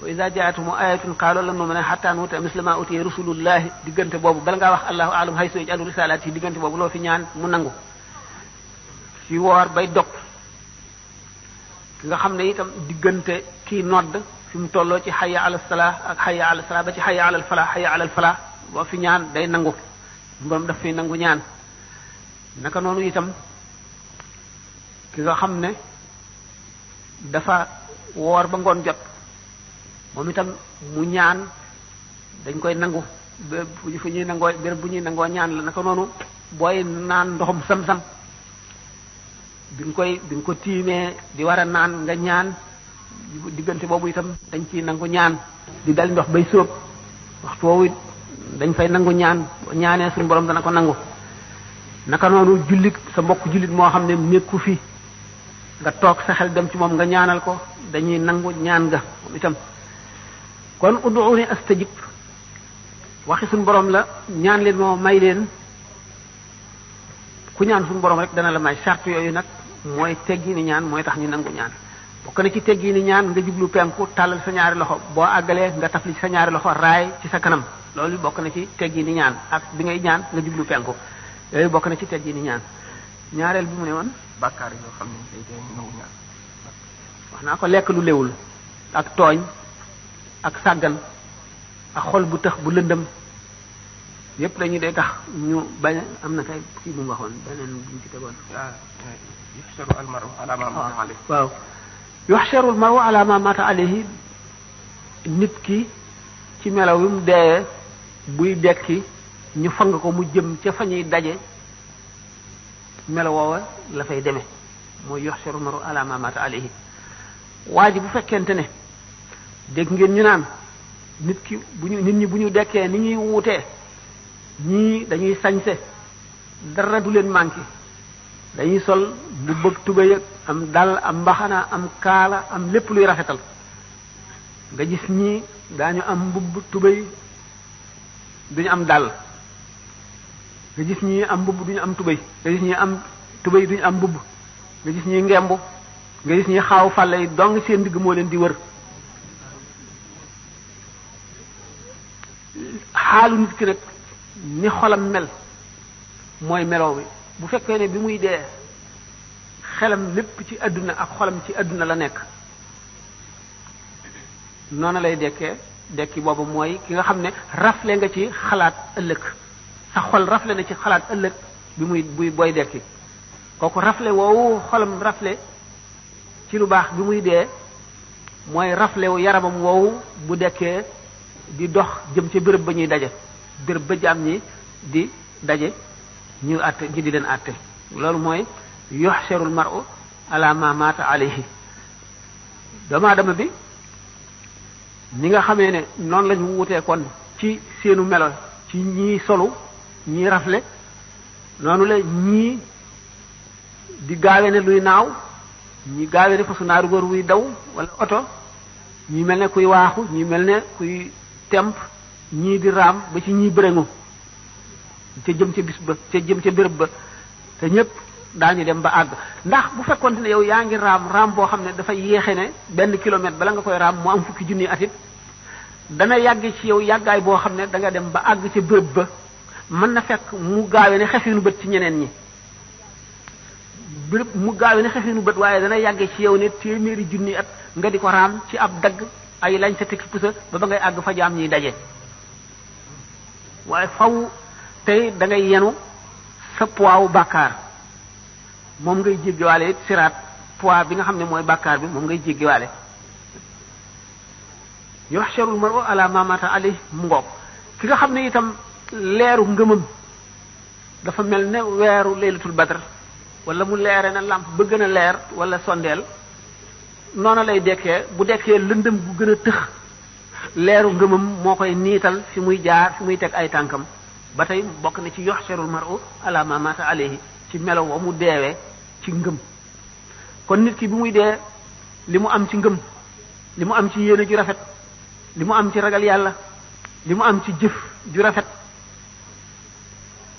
wa iza ja'atuhum ayatun qalu lan nu'mina hatta nu'ta misla ma utiya rusulullahi diggante boobu bala ngaa wax allahu a'lam haythu yaj'alu risalati yi diggante boobu loo fi ñaan mu nangu ci woor bay dog ki nga xam ne itam diggante kii nodd fi mu tolloo ci hayya ala salah ak hayya ala salah ba ci hayya ala falah hayya ala falah boo fi ñaan day nangu borom daf fi nangu ñaan naka noonu itam ki nga xam ne dafa woor ba ngoon jot moom itam mu ñaan dañ koy nangu fu ñuy nangoo béréb bu ñuy nangoo ñaan la naka noonu booy naan ndoxum sam-sam bi nga ko tiimee di war a naan nga ñaan diggante boobu itam dañ ciy nangu ñaan di dal ndox bay sóob waxtu woowu dañ fay nangu ñaan ñaanee suñu borom dana ko nangu naka noonu jullit sa mbokk jullit moo xam ne nekku fi nga toog sa xel dem ci moom nga ñaanal ko dañuy nangu ñaan ga moom itam kon ud'uuni astajib waxi suñu borom la ñaan leen moo may leen ku ñaan suñu borom rek dana la may charte yooyu nag mooy teggi ni ñaan mooy tax ñu nangu ñaan bokk na ci teggi ni ñaan nga jublu penku tàllal sa ñaari loxo boo àggalee nga tafli ci sa ñaari loxo raay ci sa kanam loolu bokk na ci teggi ni ñaan ak bi ngay ñaan nga jublu penku yooyu bokk na ci teggi ni ñaan ñaareel bi mu ne woon bàkkaar yoo xam ne day tee ñu nangu ñaan wax naa ko lekk lu léwul ak tooñ ak sàggan ak xol bu tëx bu lëndëm yépp dañuy day tax ñu bañ am na kay kii bu mu waxoon beneen bu ñu ci tegoon yuhsharu al-mar'u ala ma mata alayhi waaw yuhsharu al-mar'u ala ma mata alayhi nit ki ci melaw wi mu deewee buy dekki ñu fang ko mu jëm ca fa ñuy daje melaw woowa la fay demee mooy yuhsharu al-mar'u ala ma mata alayhi waa ji bu fekkente ne dégg ngeen ñu naan nit ñi bu ñu dekkee ni ñuy wuutee ñii dañuy sañse dara du leen manqué dañuy sol bu bëgg tubéy am dal am mbaxana am kaala am lépp luy rafetal nga gis ñii daañu am mbubb tubéy duñu am dal nga gis ñii am mbubb duñu am tubéy nga gis ñii am tubéy duñu am mbubb nga gis ñii ngemb nga gis ñii xaaw fàlle yi dong seen digg moo leen di wër xaalu nit ki nag ni xolam mel mooy meloo bi bu fekkee ne bi muy dee xelam lépp ci àdduna ak xolam ci àdduna la nekk noonu lay dekkee dekki boobu mooy ki nga xam ne rafle nga ci xalaat ëllëg sa xol rafle na ci xalaat ëllëg booy dekki kooku rafle woowu xolam rafle ci lu baax bi muy dee mooy rafle wu yaramam woowu bu dekkee di dox jëm ci béréb ba ñuy daje béréb ba jaam ñi di daje ñu àtte ñi di leen àtte loolu mooy yuhsharul mar'u ala ma mata alayhi doomu aadama bi ñi nga xamee ne noonu la ñu wutee kon ci seenu melo ci ñii solu ñii rafle noonu la ñii di gaawe ne luy naaw ñii gaawe ne fasu naaru góor wuy daw wala oto ñii mel ne kuy waaxu ñii mel ne kuy temp ñii di raam ba ci ñii bërëngu ca jëm ca bis ba ca jëm ca béréb ba te ñépp daañu dem ba àgg ndax bu fekkoon ne yow yaa ngi raam boo xam ne dafa yéexe ne benn kilomètre bala nga koy raam mu am fukki junni atit dana yàgg ci yow yàggaay boo xam ne da nga dem ba àgg ca béréb ba mën na fekk mu gaawe ne xefinu bët ci ñeneen ñi béréb mu gaawe ne xefinu bët waaye dana yàgg ci yow ne téeméeri junni at nga di ko raam ci ab dagg ay lañ sa tekki pusa ba ngay àgg fa jaam ñiy daje waaye faw tey da ngay yenu sa poids wu bàkkaar moom ngay jéggiwaale it siraat poids bi nga xam ne mooy bàkkaar bi moom ngay jéggiwaale yuhsharul mar'u ala ma mata alayhi mu ngoog ki nga xam ne itam leeru ngëmam dafa mel ne weeru laylatul badr wala mu leere na lampe ba gën a leer wala sondeel noonu lay dekkee bu dekkee lëndëm gu gën a tëx leeru ngëmam moo koy niital fi muy jaar fi muy teg ay tànkam ba tey bokk na ci yuhsharul mar'u ala ma mata alayhi ci melo wa mu deewee ci ngëm kon nit ki bi muy dee li mu am ci ngëm li mu am ci yéene ju rafet li mu am ci ragal yàlla li mu am ci jëf ju rafet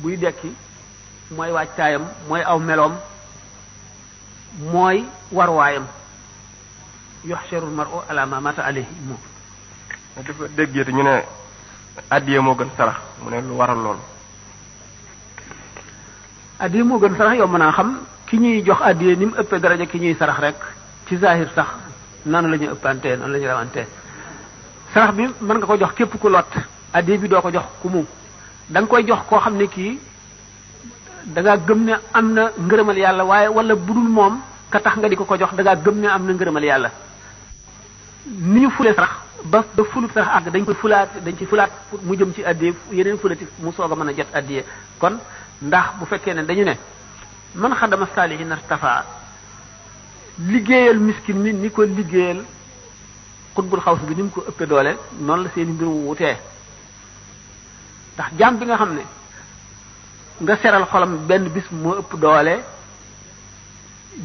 buy dekki mooy waajtaayam mooy aw meloom mooy warwaayam yuhsharul mar'u ala ma mata alayhi moom dafa déggee te ñu ne addiye moo gën sarax mu ne lu waral loolu. addiye moo gën sarax yow mën naa xam ki ñuy jox addiye ni mu ëppee daraja ki ñuy sarax rek ci zahir sax noonu la ñu ëppantee noonu la ñu rawantee sarax bi mën nga ko jox képp ku lot addiye bi doo ko jox ku mu da nga koy jox koo xam ne kii da ngaa gëm ne am na ngërëmal yàlla waaye wala budul moom ka tax nga di ko jox da ngaa gëm ne am na ngërëmal yàlla ni ñu fulee sarax ba fulut sarax àgg dañ ci fulaat mu jëm ci addiye yeneen fulati mu soog a mën a jot addiye kon ndax bu fekkee ne dañu ne man xadama saalihin irtafa liggéeyal miskin mi ni ko liggéeyal xutbul xaws bi ni mu ko ëppee doole noonu la seeni mbir wutee ndax jaam bi nga xam ne nga seral xolam benn bis moo ëpp doole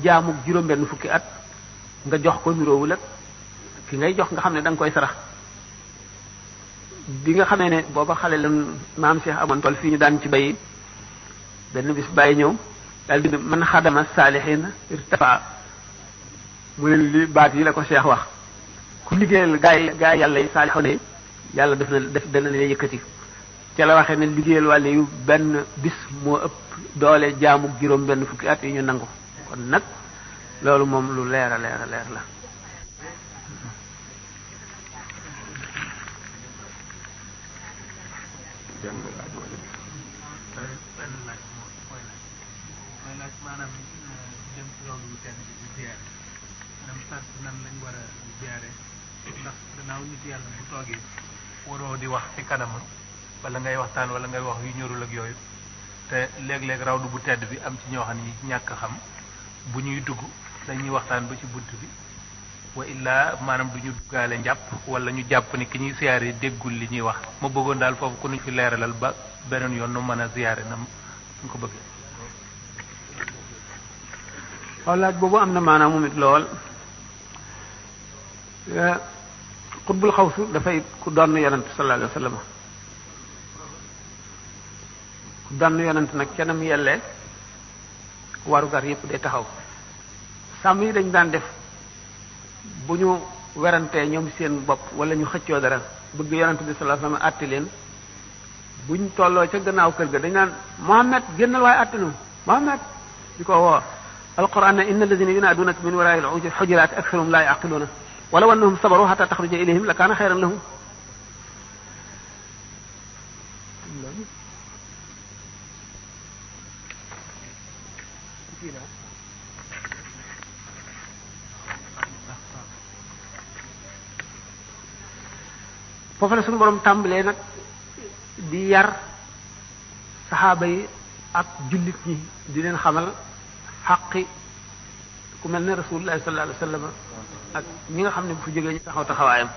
jaamu juróom-benn fukki at nga jox ko niroowul ak ki ngay jox nga xam ne da nga koy sarax bi nga xamee ne booba xale la maam Cheikh amoon tool fii ñu daan ci bay benn bis bàyyi ñëw daal di man xadama saalihin irtafa mu ne li baat yi la ko Cheikh wax ku liggéeyal gaa yàlla yi saalixoon yàlla dana leen yëkkati ca la waxee ne liggéeyal wàlle yu benn bis moo ëpp doole jaamu juróom benn fukki at yi ñu nangu kon nag loolu moom lu leer a leer la maanaam dem ci yoon wu kenn di ziyaare maanaam sant nan lañ war a ziyaare ndax gannaaw nit yàlla bu toogee waroo di wax ci kanamam wala ngay waxtaan wala ngay wax yu ñorul ak yooyu te léeg-léeg rawdu bu tedd bi am ci ñoo xam ni ñàkk xam bu ñuy dugg dañuy waxtaan ba ci bunt bi wa illaa maanaam du ñu duggaale njàpp wala ñu jàpp ni ki ñuy ziyaare déggul li ñuy wax ma bëggoon daal foofu ku ñu fi leeralal ba beneen yoon nu mën a ziyaare na ñu ko bëggee. waaw laaj boobu am na maanaam moom it lool xutbul xawsu dafay ku doon yonent sallallahu alayhi wa sallam ku doon yonent nag kenam yellee warugar yëpp day taxaw sàmm yi dañ daan def bu ñu werantee ñoom seen bopp wala ñu xëccoo dara bëgg yonent bi sallallahu alayhi wa sallam àtte leen buñ tolloo ca gannaaw kër ga dañ naan Muhammad génnal waaye àtte nu Muhammad di ko woo alquran ne inna alladina yunaadunaka min waraai alxujuraati aktharuhum laa yaqiluuna walaw annahum sabaru xata taxruja ilayhim la kaana xayran lahum foofu la suñu borom tàmbalee nag di yar saxaaba yi ak jullit ñi di leen xamal xaqi ku mel ne rasulullah sallallahu alayhi wa sallam ak ñi nga xam ne bu fi jógee ñu taxaw taxawaayam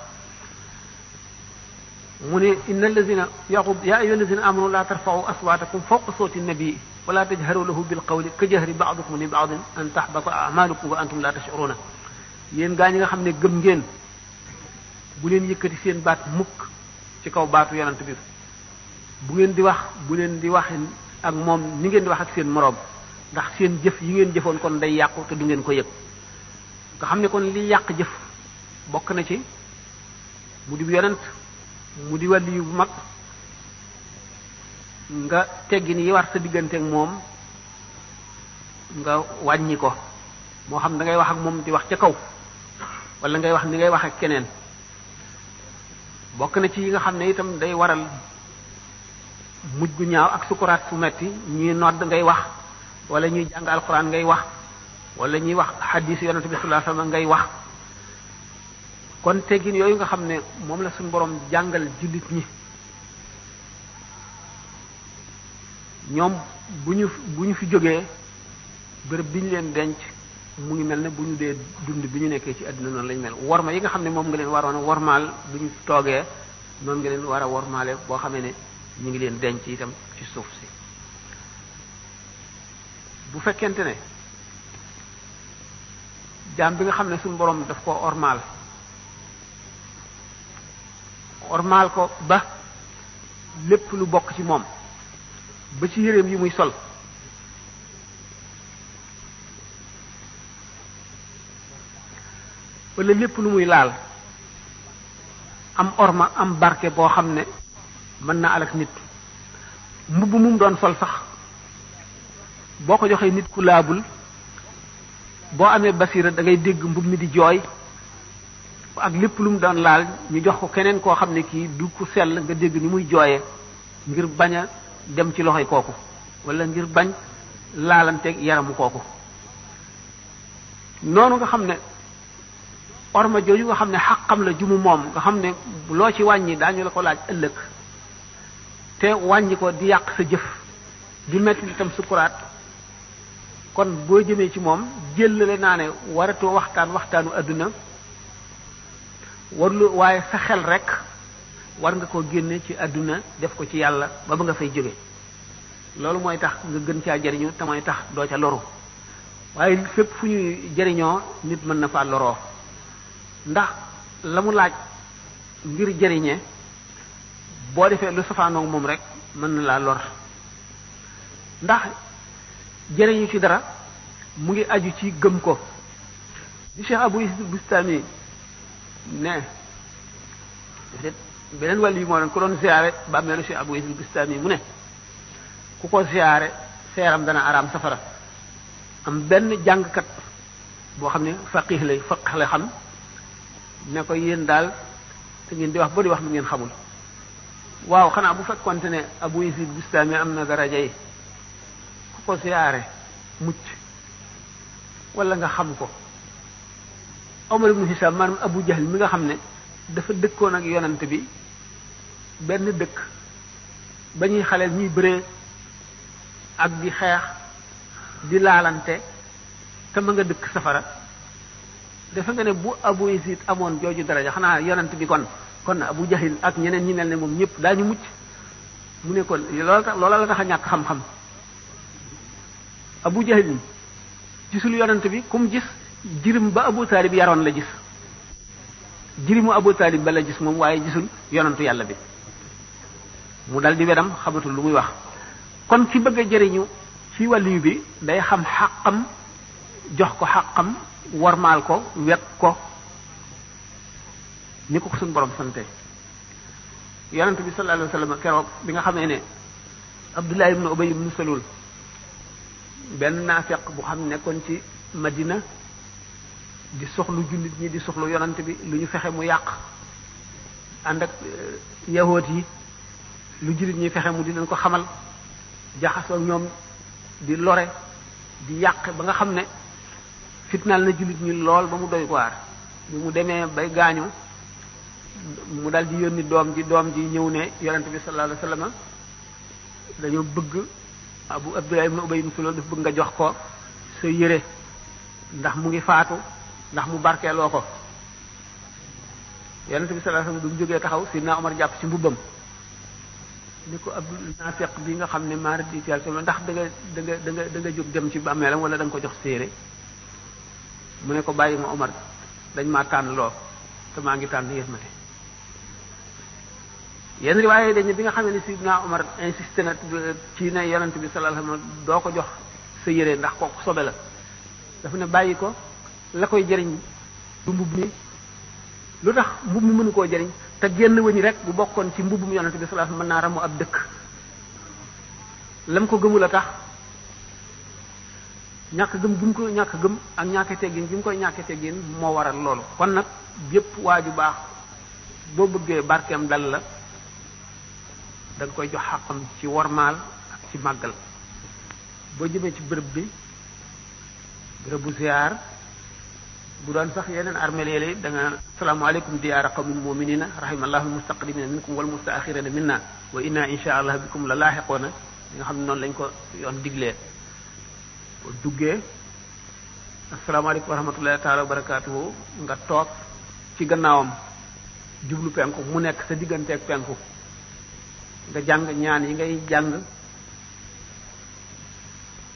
mu ne inna allazina yaqub ya ayyuha allazina amanu la tarfa'u aswatakum fawqa sawti nabii wala tajharu lahu bil qawli ka jahri ba'dikum li ba'din an tahbata a'malukum wa antum la tash'uruna yéen gaa ñi nga xam ne gëm ngeen bu leen yëkkati seen baat mukk ci kaw baatu yonent bi bu ngeen di wax bu leen di wax ak moom ni ngeen di wax ak seen moroom ndax seen jëf yi ngeen jëfoon kon day yàqu te du ngeen ko yëg nga xam ne kon li yàq jëf bokk na ci mu di yonent mu di wàlli yu bu mag nga teggin yi war sa diggante ak moom nga wàññi ko moo xam da ngay wax ak moom di wax ca kaw wala ngay wax ni ngay wax ak keneen bokk na ci yi nga xam ne itam day waral mujj gu ñaaw ak sukuraat su metti ñuy nodd ngay wax wala ñuy jàng alquran ngay wax wala ñuy wax xadiis yonent bi sallallahu alayhi wasallam ngay wax kon teggin yooyu nga xam ne moom la suñu borom jàngal jullit ñi ñoom bu ñu fi jógee bërëb bi ñu leen denc mu ngi mel ne bu ñu dee dund bi ñu nekkee ci àddina noonu lañ mel worma yi nga xam ne moom nga leen waroon a wormaal bu ñu toogee noonu nga leen war a wormaale boo xamee ne ñu ngi leen denc itam ci suuf si bu fekkente ne jaam bi nga xam ne suñu borom daf ko ormaal ko ba lépp lu bokk ci moom ba ci yéreem yi muy sol wala lépp lu muy laal am orma am barke boo xam ne mën na alak nit. mbubb mu doon sol sax boo ko joxee nit ku laabul boo amee basira da ngay dégg mbubb mi di jooy, ak lépp lu mu doon laal ñu jox ko keneen koo xam ne kii du ku sell nga dégg ni muy jooyee ngir bañ a dem ci loxoy kooku wala ngir bañ laalanteeg yaramu kooku. noonu nga xam ne orma jooju nga xam ne xaqam la jumu moom nga xam ne loo ci wàññi daañu la ko laaj ëllëg te wàññi ko di yàq sa jëf di metti itam sukuraat, kon boo jëmee ci moom jëllale naa ne waratoo waxtaanu adduna warlu, waaye sa xel rek war nga ko génne ci adduna def ko ci yàlla ba nga fay jóge. loolu mooy tax nga gën caa jariñu te mooy tax doo ca loru, waaye fépp fu ñuy jariñoo nit mën na faa loroo, ndax la mu laaj ngir jariñe boo defee lu safaanoog moom rek mën na laa lor. ndax jariñu ci dara mu ngi aju ci gëm ko. di Cheikh Abou Yazid Bustami ne beneen wàll yi moo doon ku doon ziyaare bàmmeelu Cheikh Abou Yazid Bustami mu ne ku ko ziyaare seeram dana araam safara. am benn jàngkat boo xam ne faqih lay xam ne ko yéen daal te ngeen di wax ba di wax lu ngeen xamul. waaw xanaa bu fekkonte ne Abou Yazid Bustami am na daraja yi ku ko ziyaare mucc wala nga xam ko. Omar ibn Hisham maanaam Abu Jahl mi nga xam ne dafa dëkkoon ak yonent bi benn dëkk ba ñuy xaleel ñuy bëree ak di xeex di laalante te ma nga dëkk safara. defe nga ne bu Abu Yazid amoon jooju daraja xanaa yonent bi kon Abu Jahl ak ñeneen ñi mel ne moom ñëpp daañu mucc. mu ne kon loola la tax a ñàkk xam-xam. Abu Jahl gisul yonent bi kum gis jirim ba Abu Talib yaroon la gis, jirimu Abu Talib ba la gis moom, waaye gisul yonentu yàlla bi. mu dal di wedam xamatul lu muy wax. kon ki bëgg a jëriñu ci wàlliyu bi day xam xàqam, jox ko xàqam, warmaal ko, wekk ko ni ko suñu borom sante. yonent bi sallallahu alayhi wa sallam keroog bi nga xamee ne Abdullah ibn Ubay ibn Salul benn naafeq bu xam nekkoon ci Madina di soxlu jullit ñi di soxlu yonent bi lu ñu fexe mu yàq, ànd ak yahoot yi lu jullit ñi fexe mu di leen ko xamal, jaxasoo ñoom di lore di yàq ba nga xam ne fitnaal na jullit ñi lool ba mu doy waar. bi mu demee bay gaañu mu dal di yónni doom ji ñëw ne yonent bi sallallahu alayhi wasallam dañoo bëgg Abdullah ibn Ubay ibn Salul dafa bëgg nga jox ko sa yére ndax mu ngi faatu, ndax mu barkeeloo ko. yonent bi sallallahu alayhi wasallam du mu jógee taxaw Sidna Omar jàpp ci mbubbam ni ko Abdul Naafiq bi nga xam ne maara di ci yàlla ndax da nga jóg dem ci bàmmeelam wala da nga ko jox séere. mu ne ko bàyyi ma Omar, dañ maa tànn loo te maa ngi tànn yërmande. yenn riwaaye dañ ne bi nga xam ne Sidna Omar insisté na ci ne yonent bi sallallahu alayhi wasallam doo ko jox sa yére ndax kooku sobe la, dafa ne bàyyi ko, la koy jëriñ du mbubb mi. lu tax mbubb mi mënu koo jëriñ te génn wëñ rek bu bokkoon ci mbubbum yonent bi sallallahu alayhi wasallam mën naa ramu ab dëkk. lam ko gëmul a tax, ñàkk gëm gi mu ko ñàkk gëm ak ñàkk teggin gi mu koy ñàkk teggin moo waral loolu. kon nag yépp waa ju baax boo bëggee barkeem dal la da nga koy jox xàqam ci wormaal ak ci màggal. boo jëmee ci bërëb bi, bërëbu ziyaar, bu doon sax yeneen armeel yi da nga asalaamaaleykum diyaara qawmin mu'minina rahimallahu almustaqdimina minkum wal mustaaxirina minna wa inna insha allah bikum la laaxiqoona. li nga xam ne noonu lañ ko yoon diglee. boo duggee asalaamaaleykum wa rahmatullahi taala wa barakaatuhu nga toog ci gannaawam jublu penku mu nekk sa digganteeg penku nga jàng ñaan yi ngay jàng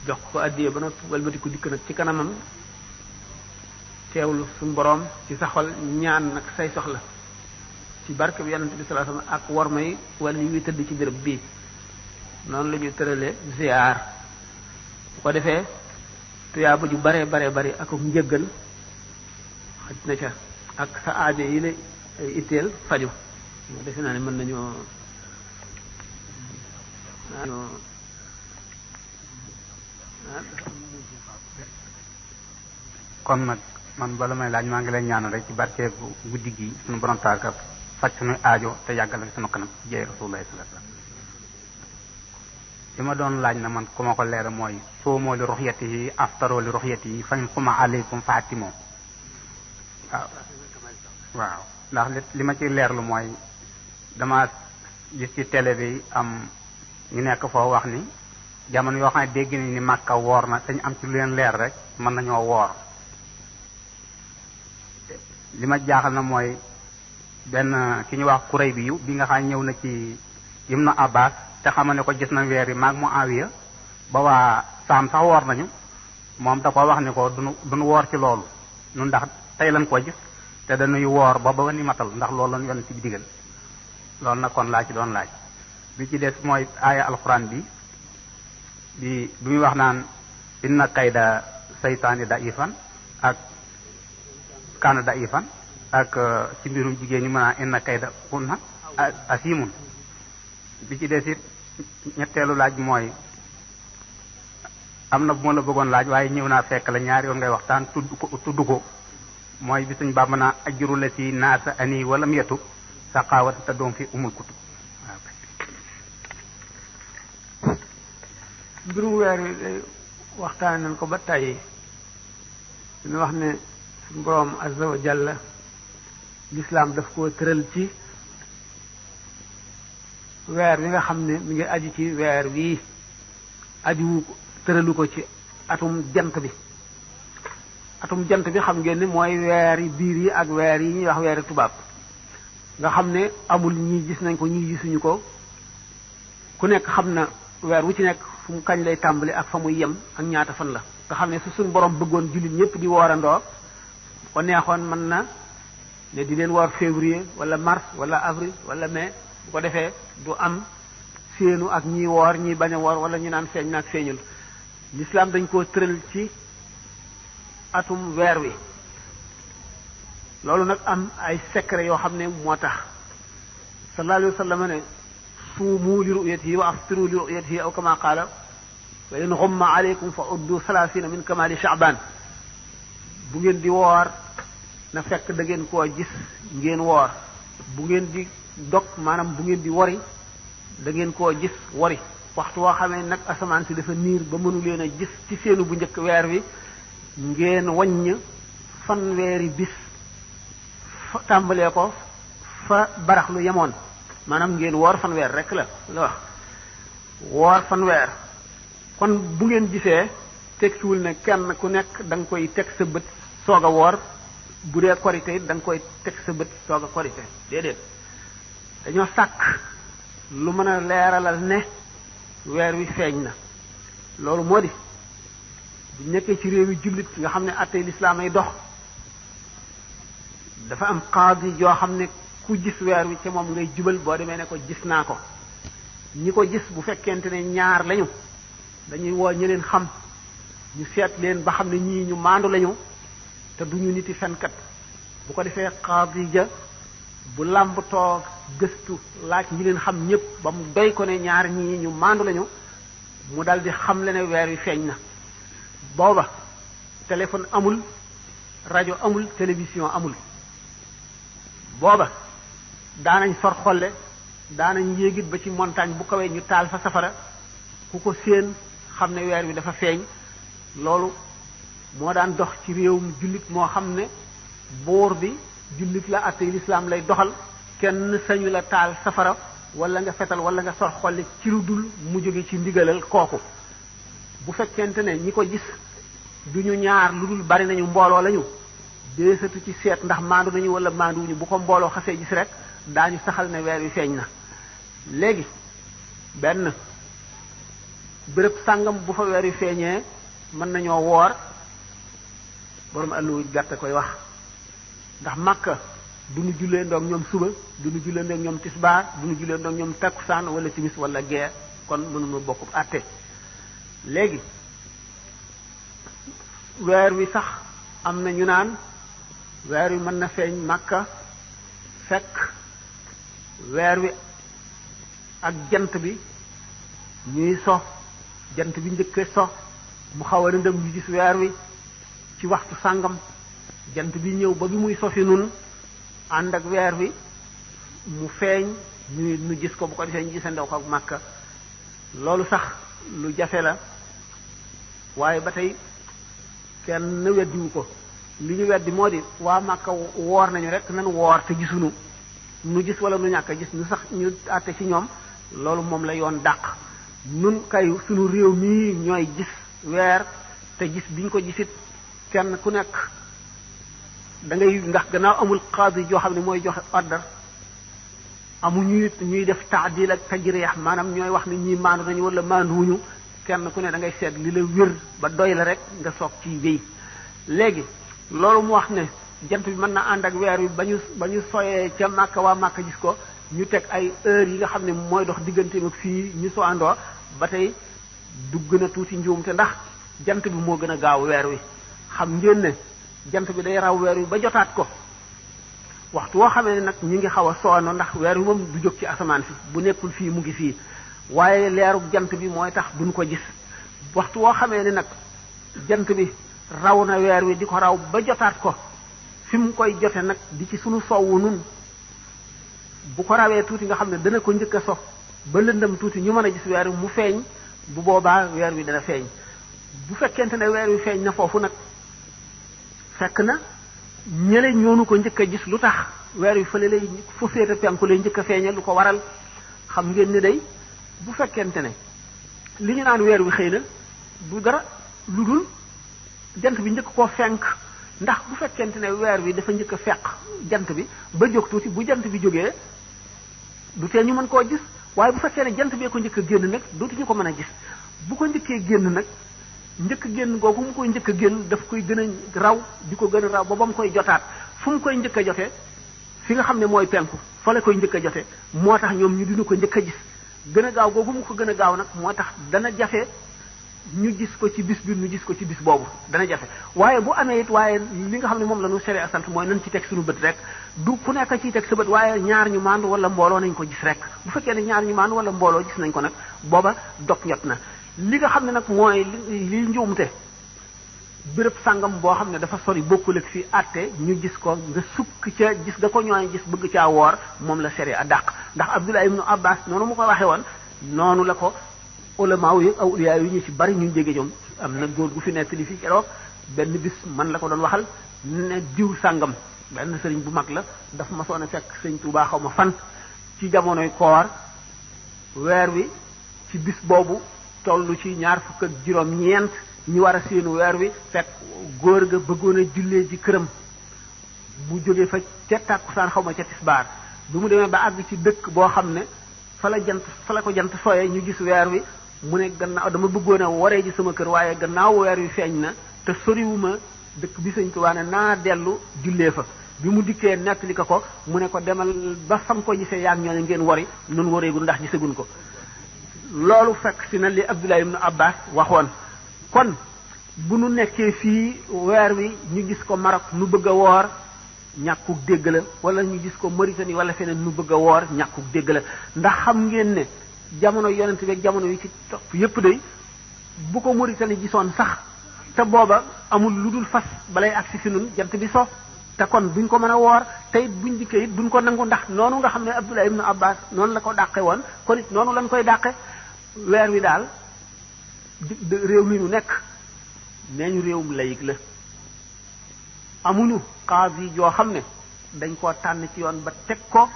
jox ko addiyee ba noppi walbatiku dikk nag ci kanamam teewlu suñu boroom ci sa xol ñaan nag say soxla ci barke bi yonent bi sallallahu alayhi wasallam ak war may wala yi tëdd ci béréb bii noonu la ñuy tëralee ziar bu ko defee tuyaaba ju bare bari ak njëggal xaj na ca ak sa aajo yi la itteel faju defe naa ne mën nañoo kon nag man bala may laaj maa ngi lay ñaanal rek ci barke guddi gi suñu borom taaka faj suñu aajo te yàggal ak suñu kanam ci jeey rasulullah sallallahu alayhi wasallam li ma doon laaj na man ku ma ko leer mooy soomoo li ruxyatihi aftaroo li ruxyatihi fañ xuma aleykum faatimoo waaw ndax li ma ci leerlu mooy dama gis ci télé bi am ñu nekk foo wax ni jamono yoo xam ne dégg nañ ni Makka woor na dañ am ci lu leen leer rek mën nañoo woor li ma jaaxal na mooy benn ki ñu wax kuréy bi nga xam ñëw na ci Ibnu Abbas te xama ne ko gis na weer yi maag mu awiya ba waa saam sax woor nañu moom da ko wax ni ko duñu woor ci loolu nun ndax tey lañ ko gis te dañuy woor ba ni matal ndax loolu lañu yoon ci bi digal loolu nag kon laa ci doon laaj bi ci des mooy aaya alxuraan bi muy wax naan inna kayda saytaani da'ifan ak kaana da'ifan ak ci mbirum jigéen ñi mën a inna kayda kunna asimun bi ci des it ñetteelu laaj mooy am na bu ma la bëggoon laaj waaye ñëw naa fekk la ñaari yoon ngay waxtaan tudd ko mooy bi suñ bàmb naa ajru la si naasa ani wala mu yetu saqaawata te doom fi umul kutub mbirum weer wi waxtaan nañ ko ba tàyyi ñu wax ne suñu boroom azza wa jalla lislaam daf koo tëral ci weer wi nga xam ne mi ngi aju ci weer wii aju tëralu ko ci atum jant bi xam ngeen ni mooy weer yi biir yi ak weer yi ñuy wax weeri tubaab nga xam ne amul ñii gis nañ ko ñii gisuñu ko ku nekk xam na weer wu ci nekk fu mu kañ lay tàmbali ak fa muy yem ak ñaata fan la nga xam ne su suñ borom bëggoon jullit ñëpp di woorandoo ko neexoon mën na ne di leen woor février wala mars wala avril wala mai bu ko defee du am séenu ak ñii woor ñii bañ a woor wala ñu naan feeñ naag feeñul l'islam dañ koo tëral ci atum weer wi loolu nag am ay secret yoo xam ne moo tax sallallahu alayhi wa sallam ne suumu li ru'yatihi wa aftiru li ru'yatihi aw kama qaala wa in ghumma alaykum fa uddu 30 min kamali sha'ban bu ngeen di woor na fekk da ngeen koo gis ngeen woor bu ngeen di dog maanaam bu ngeen di wori da ngeen koo gis wori waxtu woo xamee nag asamaan si dafa niir ba mënu leen a gis ci seenu bu njëkk weer wi ngeen waññ fanweeri bis tàmbalee ko fa barax lu yemoon maanaam ngeen woor fanweer rek la wax woor fanweer kon bu ngeen gisee tekkiwul ne kenn ku nekk da nga koy teg sa bët soog a woor bu dee korité da nga koy teg sa bët soog a korité déedéet dañoo sàkk lu mën a leeralal ne weer wi feeñ na loolu moo di bu nekkee ci réew yi jullit nga xam ne attey lislaam ay dox dafa am qaadi joo xam ne ku gis weer wi ca moom ngay jubal boo demee ne ko gis naa ko ñi ko gis bu fekkente ne ñaar lañu dañuy woo ñi leen xam ñu seet leen ba xam ne ñii ñu maandu lañu te duñu niti fenkat bu ko defee qaadi ja bu làmb toog gëstu laaj ñi leen xam ñëpp ba mu doy ko ne ñaar ñii ñu maandu lañu mu dal di xam le ne weer wi feeñ na booba téléphone amul rajo amul télévision amul booba daanañ sor xolle daanañ yéegit ba ci montagne bu kawee ñu taal fa safara ku ko séen xam ne weer wi dafa feeñ loolu moo daan dox ci réewum jullit moo xam ne buur bi jullit la àttey lislaam lay doxal kenn sañu la taal safara wala nga fetal wala nga sor xolle ci lu dul mu jóge ci ndigalal kooku bu fekkente ne ñi ko gis duñu ñaar lu dul bari nañu mbooloo lañu deesatu ci seet ndax maandu nañu wala maanduwuñu bu ko mbooloo xasee gis rek daañu saxal ne weer wi feeñ na léegi benn béréb sàngam bu fa weer wi feeñee mën nañoo woor borom àlluwu gàtt koy wax ndax Makka duñu jullee ndoog ñoom suba duñu jullee ndoog ñoom tisbaar duñu jullee ndoog ñoom takkusaan wala timis wala gee kon mënuñu bokk àtte léegi weer wi sax am na ñu naan weer wi mën na feeñ Makka fekk weer wi ak jant bi ñuy so jant bi njëkke so mu xaw a lëndëm ñu gis weer wi ci waxtu sàngam jant bi ñëw ba bi muy sofi nun ànd ak weer wi mu feeñ ñu gis ko bu ko defee ñu gisandew ko ak Makka loolu sax lu jafe la waaye ba tey kenn weddiwu ko li ñu weddi moo di waa Makka woor nañu rek nan woor te gisuñu nu gis wala nu ñàkk a gis ñu sax ñu àtte ci ñoom loolu moom la yoon dàq nun kay suñu réew mii ñooy gis weer te gis biñ ko gisit kenn ku nekk da ngay ndax gannaaw amul qaadi joo xam ne mooy joxe ordre amuñu ñuy def taadil ak tajriix maanaam ñooy wax ne ñii maandu nañu wala maanduwuñu kenn ku ne da ngay seet li la wér ba doy la rek nga soog ci wéy léegi loolu mu wax ne jant bi mën na ànd ak weer wi ba ñu soyee ca Makka waa Makka gis ko ñu teg ay heures yi nga xam ne mooy dox digganteem ak fii ñu so àndoo ba tey dugg na tuuti njuumte ndax jant bi moo gën a gaaw weer wi xam ngeen ne jant bi day raw weer wi ba jotaat ko waxtu woo xamee ne nag ñu ngi xaw a soono ndax weer wi moom du jóg ci asamaan si bu nekkul fii mu ngi fii waaye leerub jant bi mooy tax duñ ko gis waxtu woo xamee ne nag jant bi raw na weer wi di ko raw ba jotaat ko fi mu koy jote nag di ci sunu sowwu nun bu ko rawee tuuti nga xam ne dana ko njëkk a so ba lëndëm tuuti ñu mën a gis weer wi mu feeñ bu boobaa weer wi dana feeñ bu fekkente ne weer wi feeñ na foofu nag fekk na ñële ñoonu ko njëkk a gis lu tax weer wi fële lay fu féete penku lay njëkk a feeñal lu ko waral xam ngeen ni day bu fekkente ne li ñu naan weer wi xëy na du dara lu dul jant bi njëkk koo fenk ndax bu fekkente ne weer wi dafa njëkk a fekk jant bi ba jóg tuuti bu jant bi jógee du tee ñu mën koo gis waaye bu fekkee ne jant bee ko njëkk a génn nag dootuñu ko mën a gis bu ko njëkkee génn nag njëkk génn googu mu koy njëkk a génn daf koy gën a raw di ko gën a raw ba mu koy jotaat fu mu koy njëkk a jote fi nga xam ne mooy penku fa la koy njëkk a jote moo tax ñoom ñu dina ko njëkk a gis gën a gaaw googu mu ko gën a gaaw nag moo tax dana jafe ñu gis ko ci bis bi ñu gis ko ci bis boobu dana jafe waaye bu amee it waaye li nga xam ne moom la ñu sere a sant mooy nañ ci teg suñu bët rek du ku nekk ciy teg sa bët waaye ñaar ñu maandu wala mbooloo nañ ko gis rek bu fekkee ne ñaar ñu maandu wala mbooloo gis nañ ko nag booba dog ñot na li nga xam ne nag mooy li njuumte béréb sàngam boo xam ne dafa sori bokkul ak fi àtte ñu gis ko nga sukk ca gis nga ko ñooy gis bëgg caa woor moom la sere a dàq ndax Abdullah ibnu Abbas noonu mu ko waxee woon noonu la ko ulama yi awliya yi ñu ci bari ñu jege ñoom am na góor gu fi nekk li fi keroog benn bis man la ko doon waxal ne diw sàngam benn sëriñ bu mag la dafa ma soon a fekk sëriñ Tuubaa xaw ma fan ci jamonoy koor weer wi ci bis boobu tollu ci 26 ñu war a séenu weer wi fekk góor ga bëggoon a jullee ji këram mu jóge fa ca tàkkusaan xaw ma ca tisbaar bi mu demee ba àgg ci dëkk boo xam ne fa la ko jant sooyee ñu gis weer wi mu ne gannaaw dama bëggoon a waree ji sama kër waaye gannaaw weer wi feeñ na te soriwuma dëkk bi Sëñ Tuubaa ne naa dellu jullee fa bi mu dikkee nettali ko mu ne ko demal ba fam ko gisee yaag ñooñu ngeen wari nun wareegul ndax gisagun ko loolu fekk si na li Abdullah ibn Abbas waxoon kon bu nu nekkee fii weer wi ñu gis ko Maroc nu bëgg a woor ñàkkuk dégg la wala ñu gis ko Mauritanie wala feneen nu bëgg a woor ñàkkuk dégg la ndax xam ngeen ne jamono yonent bi ak jamono yi ci topp yépp day bu ko Mauritanie gisoon sax te booba amul lu dul fas balay agsi fi nun jant bi so te kon duñ ko mën a woor te it buñ dikkee it duñ ko nangu ndax noonu nga xam ne Abdullah ibn Abbas noonu la ko dàqe woon kon it noonu lañ koy dàqe weer wi daal réew mi ñu nekk nee ñu réewum layig la amuñu qaadi yoo xam ne dañ koo tànn ci yoon ba teg ko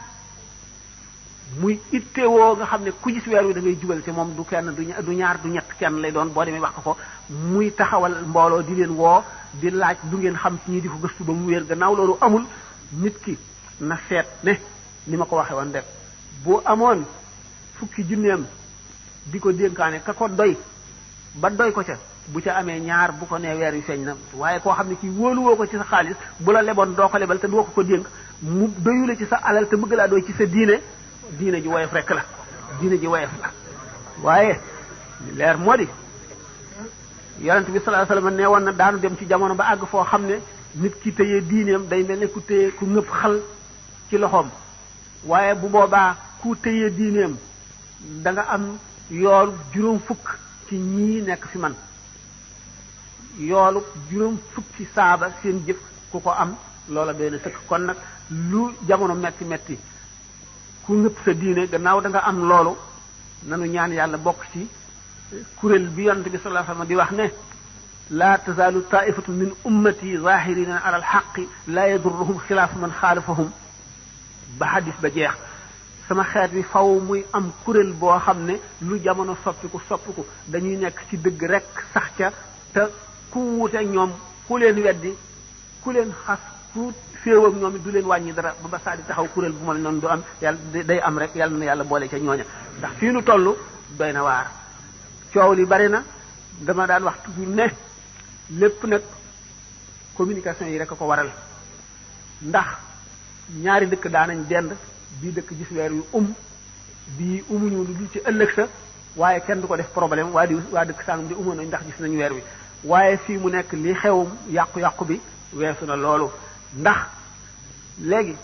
muy ittewoo nga xam ne ku gis weer wi da ngay jubal te moom du kenn du ñaar du ñett kenn lay doon boo demee wax ko muy taxawal mbooloo di leen woo di laaj du ngeen xam ci ñi di ko gëstu ba mu wéer gannaaw loolu amul nit ki na seet ne ni ma ko waxee woon rek bu amoon fukki junneem di ko dénkaane ka ko doy ba doy ko ca bu ca amee ñaar bu ko nee weer wi feeñ na waaye koo xam ne kii wóoluwoo ko ci sa xaalis bu la leboon doo ko lebal te doo ko dénk mu doyule ci sa alal te bëgg laa doy ci sa diine ji woyof rek la diine ji woyof la waaye leer moo di yonent bi sallallahu alayhi wasallam nee woon na daanu dem ci jamono ba àgg foo xam ne nit ki téye diineem day mel ne ku téye ku ngëpp xal ci loxoom waaye bu boobaa ku téye diineem da nga am yoolu juróom fukk ci ñii nekk fi man yoolu juróom fukki saaba seen jëf ku ko am loola doy na sëkk kon nag lu jamono metti metti ku ngëpp sa diine gannaaw da nga am loolu nanu ñaan yàlla bokk ci kuréel bi yonent bi sallallahu alayhi wasallam di wax ne laa tazaalu taifatu min ummati zahirina ala alxaqi laa yadurruhum xilaafu man xaalafahum ba xadis ba jeex sama xeet bi faw muy am kuréel boo xam ne lu jamono soppiku dañuy nekk ci dëgg rek sax ca te ku wuute ñoom ku leen weddi ku leen xas ku féew ak ñoom it du leen wàññi dara ba saa di taxaw kuréel bu mel noonu du am yàlla day am rek yàlla na yàlla boole ca ñooña ndax fii nu toll doy na waar coow li bari na dama daan wax toujours ne lépp nag communication yi rek a ko waral ndax ñaari dëkk daanañ dend bii dëkk gis weer yu bii umuñu lu dul ci ëllëg sa waaye kenn du ko def problème waa dëkk sàngam di umoon nañ ndax gis nañu weer wi waaye fii mu nekk li xewum yàqu-yàqu bi weesu na loolu ndax léegi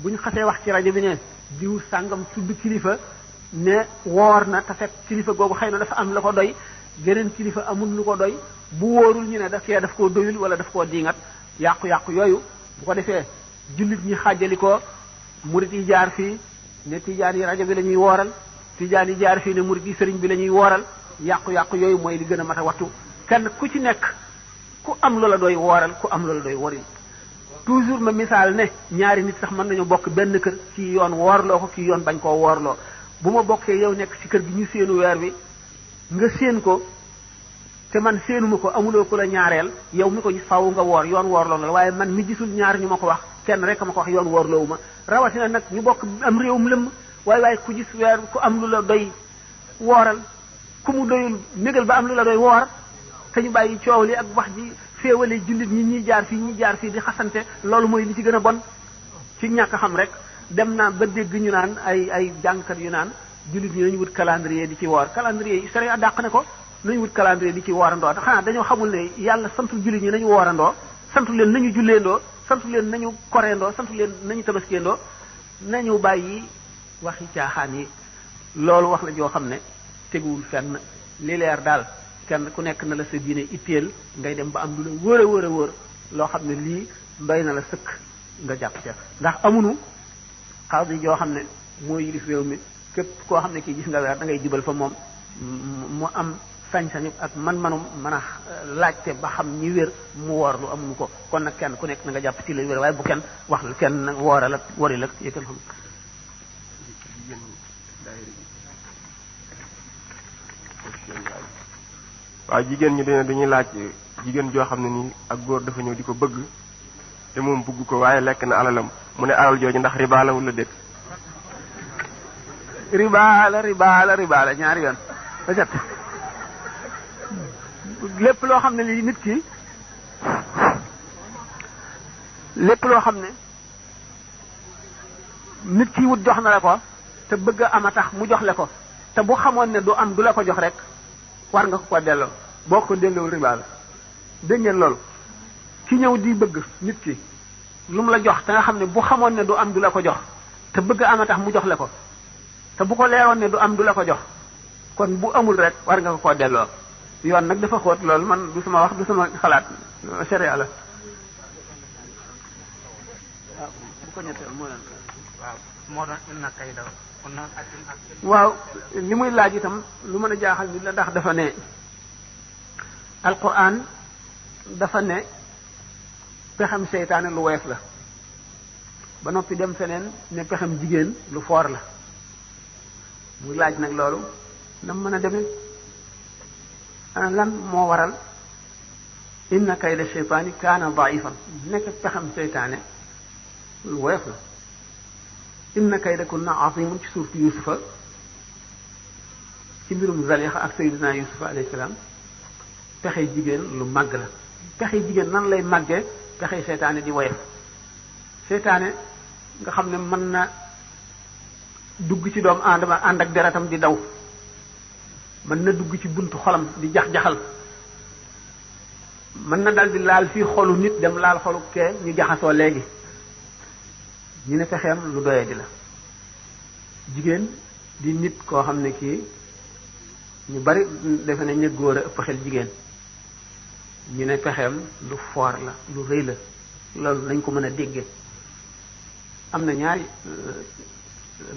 buñ xasee wax ci rajo bi ne diw sàngam tudd kilifa ne woor na te fekk kilifa googu xëy na dafa am la ko doy geneen kilifa amul lu ko doy bu wóorul ñu ne daf koo doyul wala daf koo diingat yàqu-yàqu yooyu bu ko defee jullit ñi xàjjali ko murit yi jaar fii ne tijaan yi rajo bi la ñuy wooral tijaan yi jaar fii ne murit yi sëriñ bi la ñuy wooral yàqu-yàqu yooyu mooy li gën a mat a wattu kenn ku ci nekk ku am loola doy wooral ku am loola doy woril toujours ma misaal ne ñaari nit sax mën nañu bokk benn kër ci yoon woorloo ko ci yoon bañ koo woorloo bu ma bokkee yow nekk ci kër gi ñu séenu weer wi nga séen ko te man séenuma ko amuloo ko la ñaareel yow mi ko gis faaw nga woor yoon woorloo la waaye man mi gisul ñaar ñu ma ko wax kenn rek ma ko wax yoon woorloowu ma rawatina nag ñu bokk am réewum lëmm waaye ku gis weer ku am lu la doy wooral ku mu doyul négal ba am lu la doy woor te ñu bàyyi coow li ak wax ji féewale jullit ñi jaar fii di xasante loolu mooy li ci gën a bon ci ñàkk xam rek dem naa ba dégg ñu naan ay jàngkat yu naan jullit ñi nañu wut calendrier di ci woor calendrier yi sariya dàq ne ko nañu wut calendrier di ci woorandoo te xanaa dañoo xamul ne yàlla santul jullit ñi nañu woorandoo santu leen nañu julleendoo santu leen nañu koreendoo santu leen nañu tabaskeendoo nañu bàyyi waxi caaxaan yi loolu wax la joo xam ne teguwul fenn li leer daal kenn ku nekk na la sa diine itteel ngay dem ba am lu la wóor a wóor loo xam ne lii doy na la sëkk nga jàpp ca ndax amunu xaadi joo xam ne moo yilif réew mi képp koo xam ne kii gis nga weer da ngay jubal fa moom mu am sañ-sañu ak man-manum mën a laajte ba xam ñi wér mu woor lu amuñu ko kon nag kenn ku nekk na nga jàpp ci la wér waaye bu kenn wax la kenn nag wooral ak waril ak yëkkal xam waaw jigéen ñi dañuy laaj jigéen joo xam ne nii ak góor dafa ñëw di ko bëgg te moom bëgg ko waaye lekk na alalam mu ne alal jooju ndax riba la wala déet. riba la ñaari yoon ba jot lépp loo xam ne lii nit ki lépp loo xam ne nit ki wut jox na la ko te bëgg ama tax mu jox la ko te bu xamoon ne du am du la ko jox rek war nga ko delloo boo ko delloowul riba la dégg ngeen loolu ki ñëw di bëgg nit ki lu mu la jox te nga xam ne bu xamoon ne du am du la ko jox te bëgg ama tax mu jox la ko te bu ko leeroon ne du am du la ko jox kon bu amul rek war nga ko delloo yoon nag dafa xóot loolu man du sama wax du sama xalaat sharia la waaw bu ko ñetteel moo leen waaw moo doon indi na kay daw waaw li muy laaj itam lu mën a jaaxal nit la ndax dafa ne alquran dafa ne pexem seytaane lu wees la ba noppi dem feneen ne pexem jigéen lu foor la muy laaj nag loolu nam mën a demee lan moo waral inna kayda shaytaani kaana daifan nekk pexem seytaane lu wees la inna kaydakunna azimun ci suurtu yusufa ci mbirum Zalixa ak sayyidina yusufa alayhi salaam pexe jigéen lu màgg la pexe jigéen nan lay màggee pexe seytaane di woyof seytaane nga xam ne mën na dugg ci doomu aadama ànd ak deretam di daw mën na dugg ci buntu xolam di jax-jaxal mën na dal di laal fii xolu nit dem laal xolu kee ñu jaxasoo léegi ñu ne fexeem lu doye di la jigéen di nit koo xam ne kii ñu bari defe ne ñu góor a ëpp xel jigéen ñu ne pexeem lu foor la lu rëy la loolu nañ ko mën a déggee am na ñaari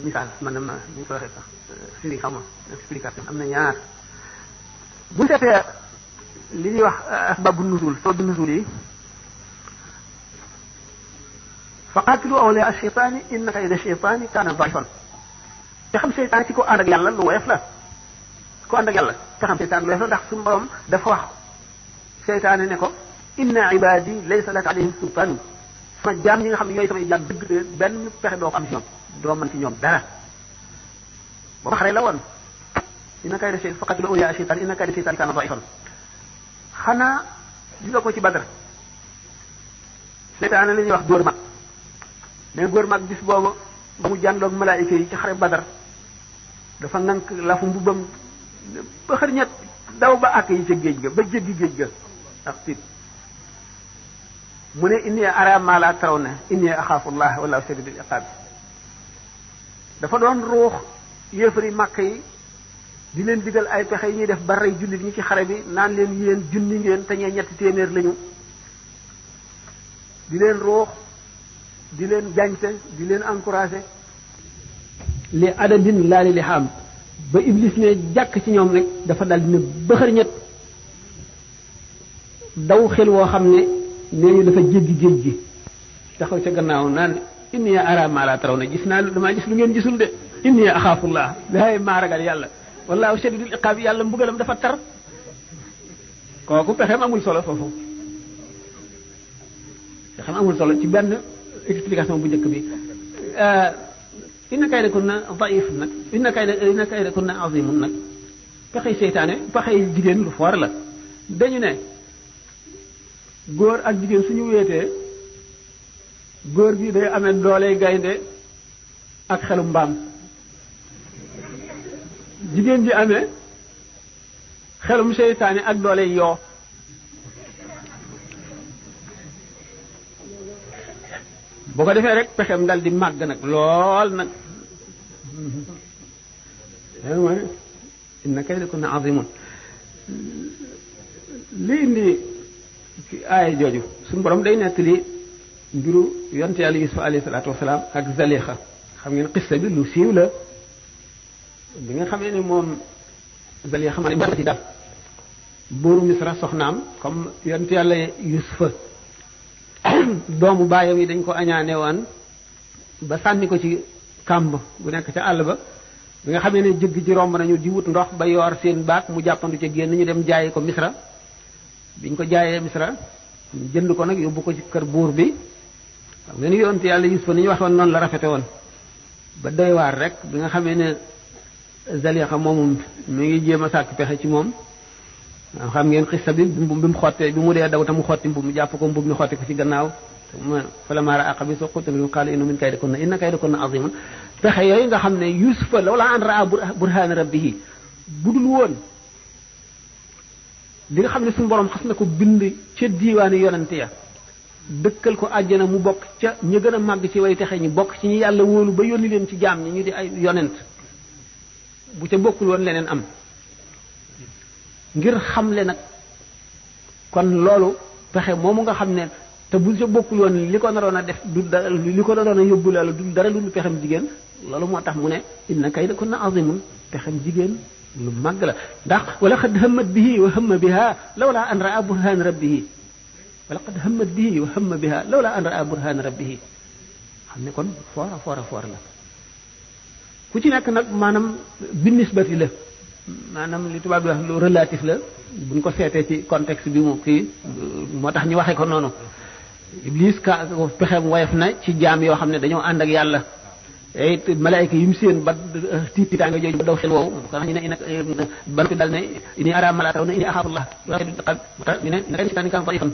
misaal man na ñu ko waxee sax firi xam explication am na ñaar bu seetee li ñuy wax asbabu nuzul sababu nuzul yi fa qaatilu awliyaa ash-shaytaani inna kayda ash-shaytaani kaana da'ifan te xam seytaan ci ko ànd ak yàlla lu woyof la ko ànd ak yàlla te xam seytaan lu woyof la ndax suñu borom dafa wax seytaane ne ko inna ibaadi laysa laka alayhim sultaan sama jaam ñi nga xam ne ñooy samay jaam dëgg benn pexe doo ko am ci ñoom doo mën ci ñoom dara ba ma xare la woon inna kayda shaytaan fa qaatilu awliyaa ash-shaytaani inna kayda ash-shaytaani kaana da'ifan xanaa gis nga ko ci Badar seytaane la ñuy wax góor mag mais góor mag bis boobu ba mu jàndoog malaayika yi ci xare Badar dafa nank lafu mbubbam ba xër ñett daw ba àkk yi ca géej ga ba jéggi géej ga ak tiit mu ne inni ara ma la tarawna inni axaafu llah wallahu shadidul iqaab dafa doon ruux yéefari màkk yi di leen digal ay pexe yi ñuy def ba rey jullit ñi ci xare bi naan leen yéen junni ngeen te ñee ñetti téeméer lañu di leen ruux di leen jañte di leen encouragé li adadin laa li xam ba iblis ne jàkk ci ñoom rek dafa dal dina bëxër ñett daw xel woo xam ne nee ñu dafa jéggi géej gi taxaw ca gannaaw naan inni ara ma la taraw na gis naa damaa gis lu ngeen gisul de inni axaafullah daay maa ragal yàlla wallahu shadidul iqaab yàlla mbugalam dafa tar kooku pexeem amul solo foofu pexeem amul solo ci benn explication bu njëkk bi inna kaydakunna da'if nag inna kaydakunna azimun nag pexey seytaane pexey jigéen lu foor la dañu ne góor ak jigéen suñu wéetee góor gi day amee doole gaynde ak xelu mbaam jigéen ji amee xelum seytaane ak doole yoo boo ko defee rek pexem dal di màgg nag lool nag mooy inna kaydakunna azimun li indi ci aaya jooju suñu borom day nettali mbiru yonte yàlla Yuusuf alayhi salaatu wasalaam ak Zalixa xam ngeen xissa bi lu siiw la bi nga xamee ne moom Zalixa xam ne ba ci dal buuru Misra soxnaam comme yonte yàlla Yuusufa doomu baayam yi dañ ko añaane woon ba sànni ko ci kàmb bu nekk ca àll ba bi nga xamee ne jëgg ji romb nañu di wut ndox ba yor seen baak mu jàppandu ca génn ñu dem jaayi ko Misra biñ ko jaayee Misra ñu jënd ko nag yóbbu ko ci kër buur bi xam nga ni yonte yàlla Yuusufa ni ñu waxoon noonu la rafete woon ba doy waar rek bi nga xamee ne Zalixa moomu mi ngi jéem a sàkk pexe ci moom xam ngeen xissa bi bi mu xottee bi mu dee daw te mu xotti mbub mi jàpp ko mbub mi xotti ko ci gannaaw falammaa ra'aa qamiisahu qutta min qaala innahu min kaydikunna inna kaydakunna aziim pexe yooyu nga xam ne Yuusufa lawlaa an ra'aa burhaana rabbihi budul woon li nga xam ne suñu borom xas na ko bind ca diiwaani yonante ya dëkkal ko àjjana mu bokk ca ñu gën a màgg ci way texe ñi bokk ci ñi yàlla wóolu ba yónni leen ci jaam ñi ñu di ay yonent bu ca bokkul woon leneen am ngir xamle nag kon loolu pexe moomu nga xam ne te bu ca bokkul woon li ko naroon a def du dara li ko naroon a yóbbu la du dara lu pexem jigéen loolu moo tax mu ne inna kaydakunna azimun pexem jigéen lu màgg la ndax wala qad hammat bihi wa hamma biha lawla an ra'a burhan rabbihi wala qad hammat bihi wa hamma biha lawla an ra'a burhan rabbihi xam ne kon foora la ku ci nekk nag maanaam bi nisbati la maanaam li tubaab di wax lu relatif la buñ ko seetee ci contexte bi mu kii moo tax ñu waxee ko noonu Iblis ka pexeem woyof na ci jaam yoo xam ne dañoo ànd ak yàlla it malaayika yi mu seen ba tiitaanga jooju ba daw xel woowu ko ñu ne ina ban ko dal ne ini ara mala taw ne ini axaafullah ñu ne naka seytaane kan da'ifan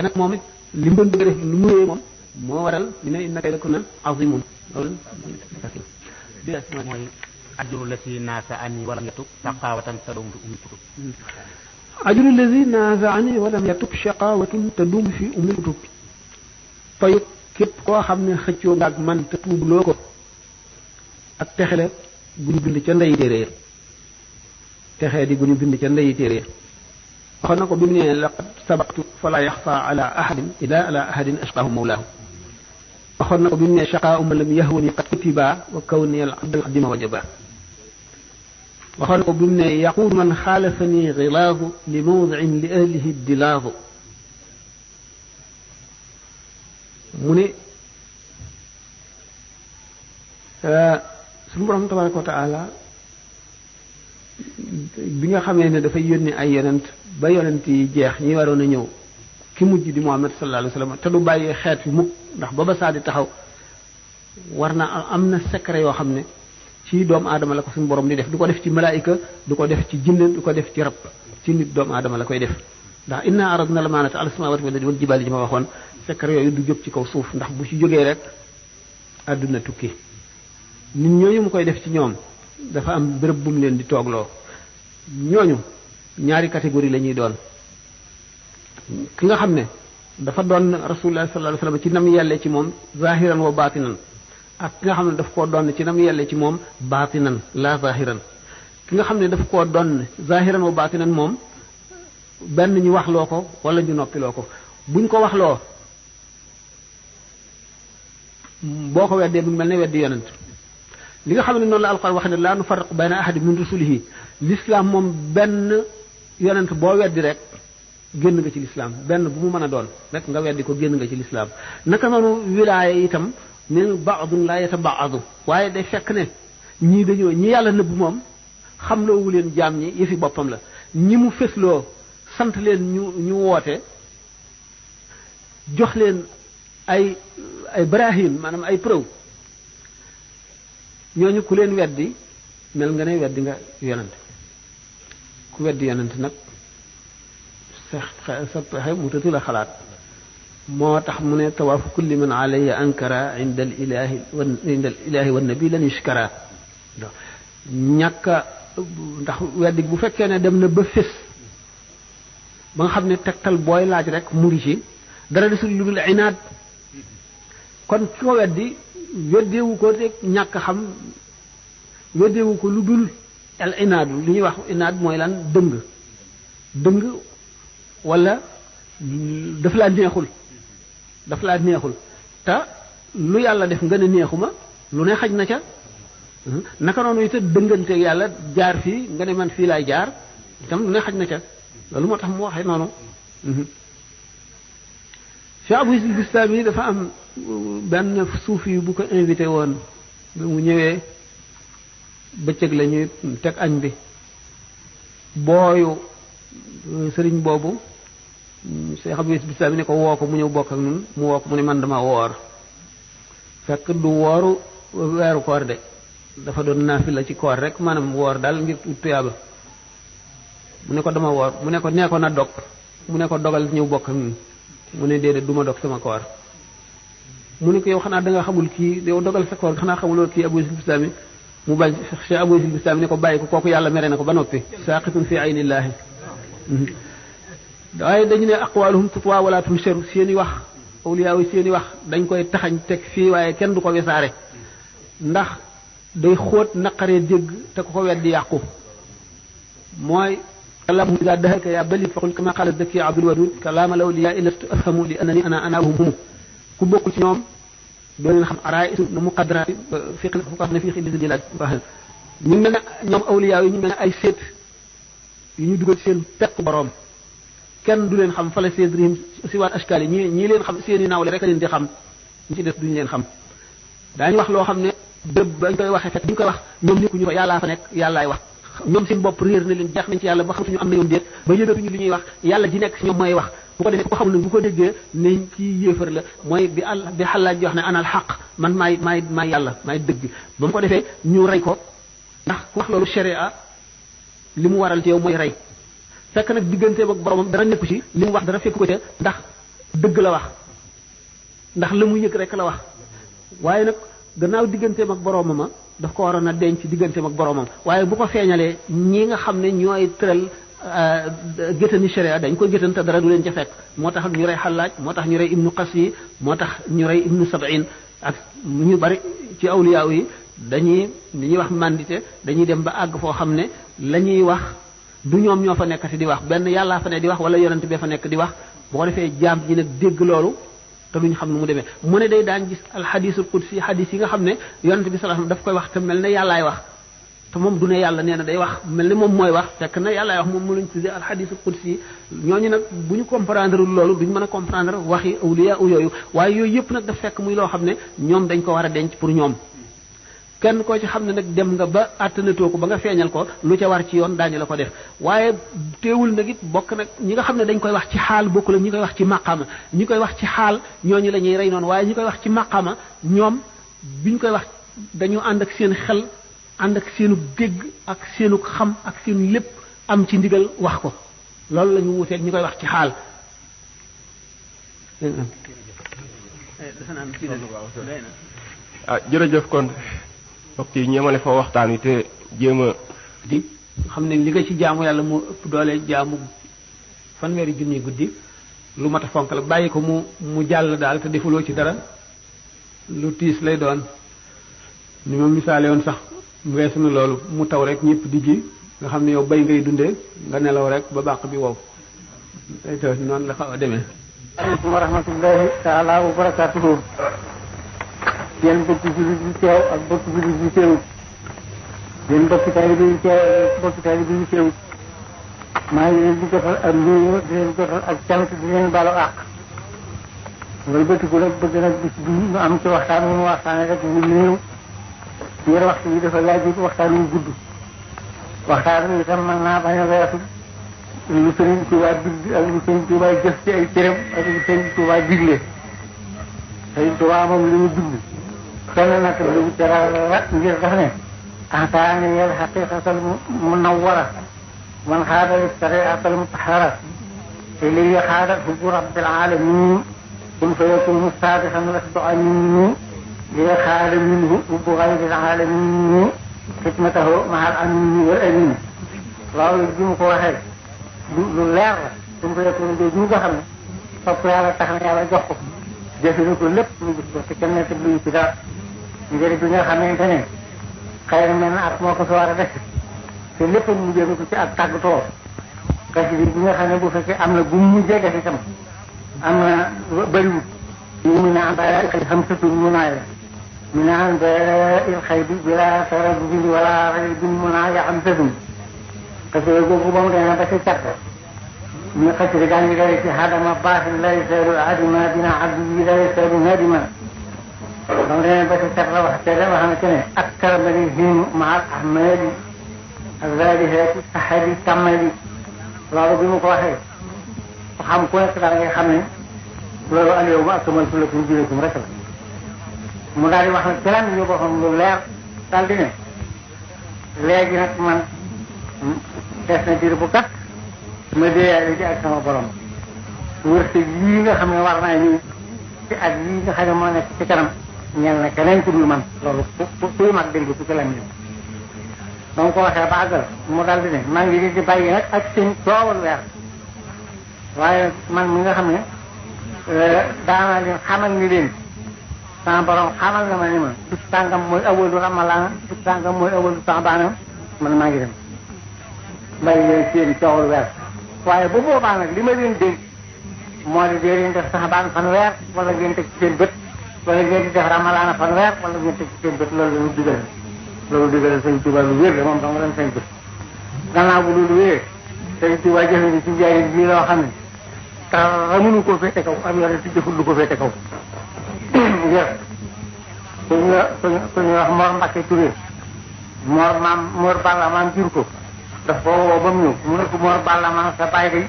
nag moom it li mu doon bëgg a def lu mu réyee moom moo waral ñu ne innaka lakunna azimun loolu bi des mooy ajru lati naasa ani walam yatub saqawatan tadum fi ummi kutub ajru lazi naasa ani walam yatub shaqawatun tadum fi ummi kutub fayu képp koo xam ne xëccoo nga ak man te tuubloo ko ak texele bu ñu bind ca ndeyi téere texee di bu ñu bind ca ndeyi téere waxoon na ko bi mu ne laqad sabaqtu fala yaxfa ala ahadin ila ala ahadin ashqahu mawlaahu waxoon na ko bi mu ne shaqaa uma lam yahwani qad kutiba wa kawni al abdal qadima wajaba waxoon na ko bi mu ne yaquul man xaalafani gilaahu li mawdicin li ahlihi dilaahu mu ne suñu borom tabaraka wa taala bi nga xamee ne dafay yónni ay yonent ba yonent yi jeex ñi waroon a ñëw ki mujj di Muhammad sallallahu alayhi wa sallam te du bàyyee xeet fi mukk ndax ba saa di taxaw war na am na secret yoo xam ne ci doomu aadama la ko suñu borom di def du ko def ci malaayika du ko def ci jinne du ko def ci rab ci nit doomu aadama la koy def ndax inna aradna al-amaanata ala samaawaati wal ardi wal jibaali ji ma waxoon secret yooyu du jóg ci kaw suuf ndax bu ci jógee rek àdduna tukki nit ñooñu mu koy def ci ñoom dafa am béréb bu mu leen di toogloo ñooñu ñaari catégorie la ñuy doon ki nga xam ne dafa doon rasulullah sallallahu alayhi wasallam ci nam yelle ci moom zahiran wa batinan ak ki nga xam ne daf koo doon ci nam yelle ci moom batinan la zahiran ki nga xam ne daf koo doon zahiran wa batinan moom benn ñu waxloo ko wala ñu noppiloo ko buñ ko waxloo boo ko weddee bu mel ne weddi yonent li nga xam ne noonu la alquran wax ne laa nufarriqu bayna ahadin min rusulihi l'islam moom benn yonent boo weddi rek génn nga ci l'islam benn bu mu mën a doon rek nga weddi ko génn nga ci l'islam naka noonu wilaaya itam ne ba'dun laa yatabaadu waaye day fekk ne ñii dañoo ñi yàlla nëbb moom xamloowu leen jaam ñi yëfi boppam la ñi mu fesloo sant leen ñu woote jox leen ay barahin maanaam ay preuve ñooñu ku leen weddi mel nga ne weddi nga yonent ku weddi yonent nag sa pexe mu tëtu la xalaat moo tax mu ne tawaafu kulli man alayya ankara inda al ilahi wa nabi lan yushkara ñàkka ndax weddi bu fekkee ne dem na ba fés ba nga xam ne tegtal booy laaj rek mu ngi ci dara desul lu dul inaad kon ki ko weddi weddeewu ko rek ñàkk xam weddeewu ko lu dul al inaadu li ñuy wax inaad mooy lan dëng wala daf laa neexul te lu yàlla def nga ne neexuma lu ne xaj na ca naka noonu itam dënganteeg yàlla jaar fii nga ne man fii laay jaar itam lu ne xaj na ca loolu moo tax mu waxee noonu Cheikh Abou Yazid Bistami dafa am benn suufi bu ko invité woon bi mu ñëwee bëccëg la ñuy teg añ bi booyu sëriñ boobu Cheikh Abou Yazid Bistami ne ko woo ko mu ñëw bokk ak ñun mu woo ko mu ne man dama woor fekk du wooru weeru koor de dafa doon naafila ci koor rek maanaam woor daal ngir tuyaaba mu ne ko dama woor mu ne ko nee ko na dog mu ne ko dogal ñëw bokk ak ñun mu ne déedéet du ma dog sama koor mu ne ko yow xanaa da nga xamul kii yow dogal sa koor xanaa xamuloo kii Abou Yazid Bistami mu bañ Cheikh Abou Yazid Bistami ne ko bàyyi ko kooku yàlla mere na ko ba noppi saaqitun fi aynillaahi waaye dañu ne aqwaluhum tutwa wala tunsharu seeni wax awliyaaw seeni wax dañ koy taxañ teg fii waaye kenn du ko wesaare ndax day xóot naqaree dégg te ku ko weddi yàqu mooy kalaam ida dahaka ya bali faqul kama qala daki abdul wadud kalaam al awliya illa afhamu li annani ana hum ku bokkul ci ñoom doo leen xam araay isu na muqaddaraati fi xil fuqax na fi xil di laaj ñu mel ne ñoom awliya yi ñu mel ne ay seet yu ñu dugal ci seen pekk borom kenn du leen xam fala sedrihim si waan ashkaal yi ñii leen xam seeni naawle rek a leen di xam ñu ci des duñu leen xam daañu wax loo xam ne bépp bañ koy waxee fekk ñu koy wax ñoom nekkuñu fa yàllaa fa nekk yàllaay wax ñoom seen bopp réer na leen jeex nañ ci yàlla ba xamatuñu am na yoon déet ba yëgatuñu li ñuy wax yàlla ji nekk ci ñoom mooy wax bu ko defee ku ko xamul nag bu ko déggee ne ci yéefar la mooy bi xalaaj ji wax ne anal xaq man maay yàlla maay dëgg ba mu ko defee ñu rey ko ndax ku wax loolu sharia li mu waral ci yow mooy rey fekk nag digganteem ak boromam dara nekku ci li mu wax dara fekk ko ca ndax dëgg la wax ndax la mu yëg rek la wax waaye nag gannaaw digganteem ak boroomam daf ko waroon a denc digganteem ak boroomam waaye bu ko feeñalee ñi nga xam ne ñooy tëral géttani sharia dañ ko géttan te dara du leen ca fekk moo tax ñu rey Xallaaj moo tax ñu rey ibnu Qasi moo tax ñu rey ibnu Sab'in ak ñu bari ci awliyaaw yi dañuy li ñuy wax mandité dañuy dem ba àgg foo xam ne la ñuy wax du ñoom ñoo fa nekkati di wax benn yàllaa fa ne di wax wala yonent bee fa nekk di wax boo ko defee jaam ñi nag dégg loolu te duñ xam nu mu demee mu ne day daan gis alxadisul qudsi xadis yi nga xam ne yonent bi sallallahu alayhi wasallam daf koy wax te mel ne yàllaay wax te moom du ne yàlla nee na day wax mel ne moom mooy wax fekk na yàllaay wax moom mu lañ tuddee alxadisul qudsi ñooñu nag bu ñu comprendre loolu duñ mën a comprendre waxi awliya yooyu waaye yooyu yëpp nag daf fekk muy loo xam ne ñoom dañ ko war a denc pour ñoom kenn koo ci xam ne nag dem nga ba àttanatoo ko ba nga feeñal ko lu ca war ci yoon daañu la ko def waaye teewul nag it bokk nag ñi nga xam ne dañ koy wax ci xaal bokkul ak ñi koy wax ci maqama ñi koy wax ci xaal ñooñu la ñuy rey noonu waaye ñi koy wax ci maqama ñoom biñ koy wax dañu ànd ak seen xel ànd ak seenu dégg ak seenu xam ak seen lépp am ci ndigal wax ko loolu la ñu wuteeg ñi koy wax ci xaal jërëjëf kon mbokk yi ñeemale foo waxtaan wi te jéem a di xam ne li nga ci jaamu yàlla moo ëpp doole jaamu fanweeri junni guddi lu mat a fonk la bàyyi ko mu jàll daal te defuloo ci dara lu tiis lay doon ni ma misaale woon sax weesu na loolu mu taw rek ñëpp di ji nga xam ne yow bay ngay dundee nga nelaw rek ba bàq bi wow day taw noonu la xaw a demee. aleykum wa rahmatullahi taala wa barakatuhu. yéen bokki jullit yi teew ak bokki jullit yi teewut yéen bokki taalibe yi teew ak bokki taalibe yi teewut maa ngi leen di jotal ak nuyu di leen jotal ak cant di leen baalu àq loolu bëtiku nag bëgg nag bis bi ñu am ci waxtaan wu mu waxtaane rek mu néew ngir waxtu yi dafa laaj waxtaan wu gudd waxtaan wi itam mën naa bañ a weesu lu Sëriñ Tuubaa bind ak lu Sëriñ Tuubaa jëf ci ay cëram ak lu Sëriñ Tuubaa digle Sëriñ Tuubaa moom li mu bind kenn nag lu dara ngir dafa ne ataani yal xaqiqatal munawwara man xaadal sariatal mutahara li xaadal hubbu rabbil alamin kun fa yakunu saadixan lasdu amin li xaada minhu hubbu gayril alamin xidmatahu mahal amin wal amin loolu bi mu ko waxee lu leer la kun fa yakunu jooju nga xam ne topp yàlla tax na yàlla jox ko jëfe na ko lépp mu gis ko te kenn ne tëbluyu ci dara njëriñ bi nga xamante ne xëy na mel na at moo ko si war a def te lépp mu jëme ko ci ak tàggatoo kasi bi nga xam ne bu fekkee am na bu mu mujjee def itam am na bëriwut yi mu ne am ba xëy xam satul mu naay la mu ne am ba il xëy bi bila taraddud wala raybin mu naa ya am satul kasi googu ba mu demee ba si cat ñu xasida gaa ngi dale ci hadama baaxin lay seedu adima dina abdi yi lay seedu nadima ba mu demee ba si cat la wax te dama xamante ne ak karamali himu maal ahmadi ak zalihati sahadi kamali loolu bi mu ko waxee xam ku nekk daal ngay xam ne loolu al yawma akmaltu lakum dinakum rek la mu daal di wax nag ci lan ñu boppam lu leer daal di ne léegi nag man des na diir bu gàtt ma déeyaale ji ak sama borom wërsëg yii nga xam ne war naa ñëw ci at yii nga xam ne moo nekk ci kanam ñeel na keneen ku dul man loolu kuy mag dégg ku ci lan ñu ba mu ko waxee ba àggal mu daal di ne maa ngi leen di bàyyi nag ak seen coowal weer waaye man mi nga xam ne daanaa leen xamal ni leen sama borom xamal na ma ni ma bis sàngam mooy awalu ramalaana bis sàngam mooy awalu saxbaana man maa ngi dem bàyyi leen seen coowal weer waaye bu boobaa nag li ma leen dénk moo di dee leen def saxbaan fan weer wala ngeen teg ci seen bët wala ngeen di def ramalaana fan weer wala ngeen teg ci seen bët loolu loolu digal Sëñ Tuubaa lu wér la moom dama leen sañ bët gannaaw bu loolu wéer Sëñ Tuubaa jëfe ni ci njaay bii loo xam ne dara mënu koo féete kaw am yore ci jëful lu ko féete kaw ngir suñu wax Mor Mbacke Touré Mor Balla maam jur ko daf ko woo ba mu ñëw mu ne ko Mor Balla maam sa baay day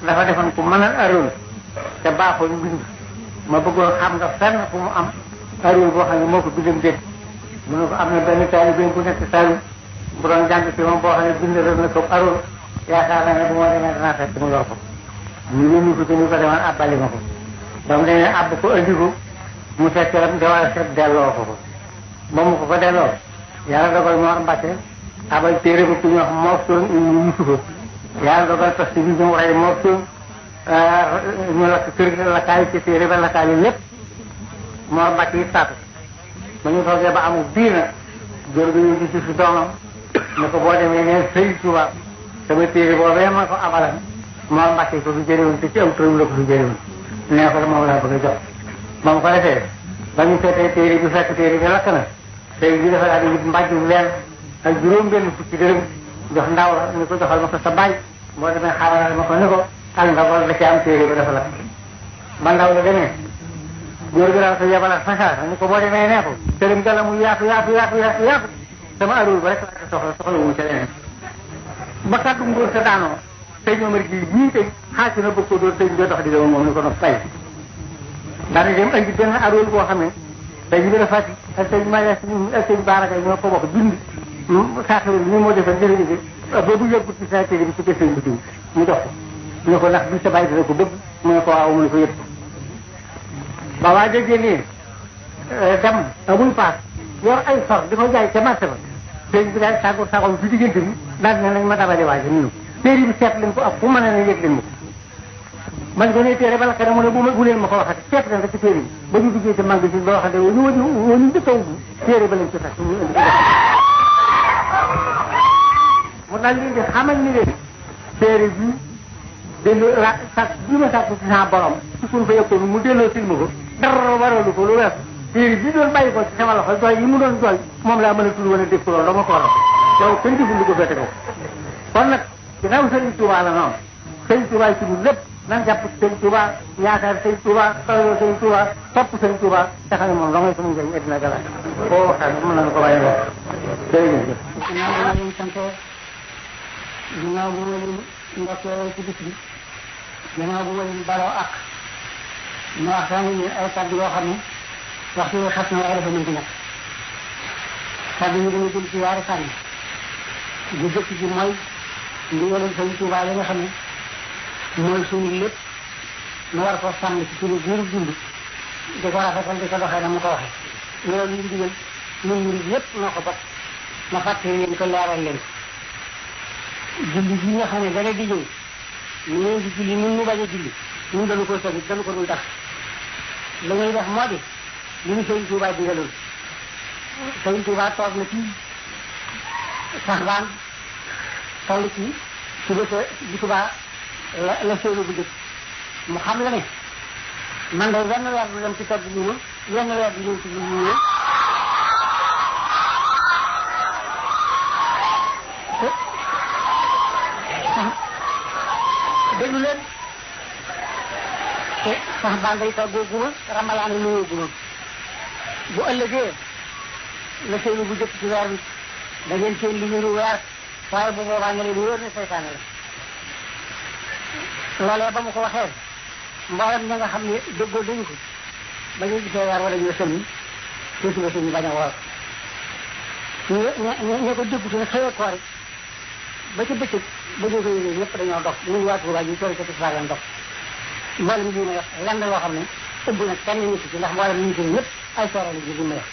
dafa defoon ku mën a aroon te baaxoon bind ma bëggoon xam nga fenn fu mu am aroon boo xam ne moo ko bindam déet mu ne ko am na benn taalibe bu nekk Saalum bu doon jàng ci moom boo xam ne bindaloon na ko aroon yaakaar naa ne bu ma demee danaa fekk mu yor ko ñu yónni ko te ñu ko demoon abbali ma ko ba mu demee abb ko andi ko mu seet lam te war a seet delloo ko ba mu ko delloo yàlla dogal moo am mbàkke abal téere ba ku ñu wax Mawsuun ibnu Yusufa yàlla dogal parce que bi ñu rey Mawsuun ñu lakk kër gi lakkaay ci téere ba lakkaay lépp moo mbàkke yi saatu ba ñu toogee ba amul biir nag góor gi ñu gis si doomam ne ko boo demee neen Sëriñ Tuubaa sama téere boobee ma ko abalan moo mbàkke ko fi jëlewoon te ci am turam la ko fi jëlewoon nee ko moom laa bëgg a jox ba mu ko defee ba ñu seetee téere bi fekk téere bi lakk na tey bi dafa daal di wut mbàjju leen ak juróom-benn fukki dërëm jox ndaw la ni ko joxal ma ko sa baay boo demee xaaral ma ko ni ko ak ndaw da ci am téere ba dafa lakk ba ndaw la demee góor gi daal ko yebalaat fasaasa ni ko boo demee nee ko tëram gala mu yaatu sama arool ba rek laa ko soxla wu ca leneen ba kàddu ngóor sa daanoo tey ñoomar gi ñii tey xaasi na bëgg ko doon tey ñu dox di dama moom ni ko no fay daal di dem andi benn arool boo xam ne tey ñu dafa fàtti ak tey Maya ak tey Baraka ñoo ko bokk bind saaxir bi ni moo defoon jërëjëf boobu yëggut ci saa téere bi ci gëstu bi mu jox ko ñu ko ndax bi sa bàyyi dina ko bëgg mu ne ko waaw mu ne ko yëpp ba waa déggee nii dem amul paas yor ay sor di ko jaay ca marché ba sëñ bi daal tàggoo saxoon ci diggante bi daal ne nañ ma dabale waaje ñu téere bi seet leen ko ak fu mën a ne yëg leen ma ko man ko ne téere ba lakk na mu ne bu leen ma ko waxati seet leen rek ci téere bi ba ñu duggee ci magasin ba waxante ñu njëkk a ubbi téere ba lañ ci fekk ñu indi mu daal leen di xamal ni leen téere bi dellu la sàkk bi ma sàkk ci sa borom su suñ fa yëkkoon mu delloo silma ko dara waralu ko lu wees téere bi doon bàyyi ko ci sama loxo jooy yi mu doon jooy moom laa mën a tudd wala def ko loolu dama ko waral loolu kenn deful lu ko fete ko kon nag ginnaaw Sëriñ Tuubaa la noonu Sëriñ Tuubaa ci ñun lépp nan jàpp Sëriñ Tuubaa yaakaar Sëriñ Tuubaa tolloo Sëriñ Tuubaa topp Sëriñ Tuubaa te xam ne moom dangay sama njëriñ addina gala boo waxtaan mën nañu ko bàyyi wax jërëjëf ginnaaw bu ma leen sante ginnaaw bu ma leen ndokkee ci bis bi ginnaaw bu ma leen baloo ak ma waxtaan ni ay kàddu yoo xam ne waxtu bi xas na waaye dafa mën ci nekk kàddu yi dañu jël ci yaari fànn bu jëkk ji mooy ndigalal Sëriñ Tuubaa yi nga xam ne mooy suñu lépp nu war koo sàmm ci suñu biiru dund di ko rafetal di ko doxee na mu ko waxee loolu ñu digal ñun murid yépp noo ko bokk ma fàttali leen ko leeral leen julli bi nga xam ne dana di ñëw ñu leen di julli ñun ñu bañ a julli ñun dañu koy sabit dañu ko dul def la ñuy def moo di li ñu Sëriñ Tuubaa digaloon Sëriñ Tuubaa toog na ci Saxbaan toll ci suba sa bu subaa la séenu bu njëkk mu xam la ne man de wenn weer du dem ci togg ñu ma wenn weer du ñëw ci ñu ñëw déglu leen te Saxbaan day toggoo guma Ramadaan nuyoo guma bu ëllëgee la séenu bu njëkk ci weer bi da ngeen seen li ñu weer waaye bu boobaa nga leen wóor ne seytaane la loolee ba mu ko waxee mboolem ña nga xam ne déggoo dañu ko ba ñu gisee weer wala ñu sëlmi te suba suñu bañ a woor ña ko déggu suñu xëyee koor ba ca bëccëg ba ñu ko yëgee ñëpp dañoo dox ñun waa Tuubaa ñu tori ko ci fagan dox mboolem bi ma wax lenn loo xam ne ëbb nag kenn nit ci ndax mboolem ñu ko ñëpp ay soorali ji bi ma wax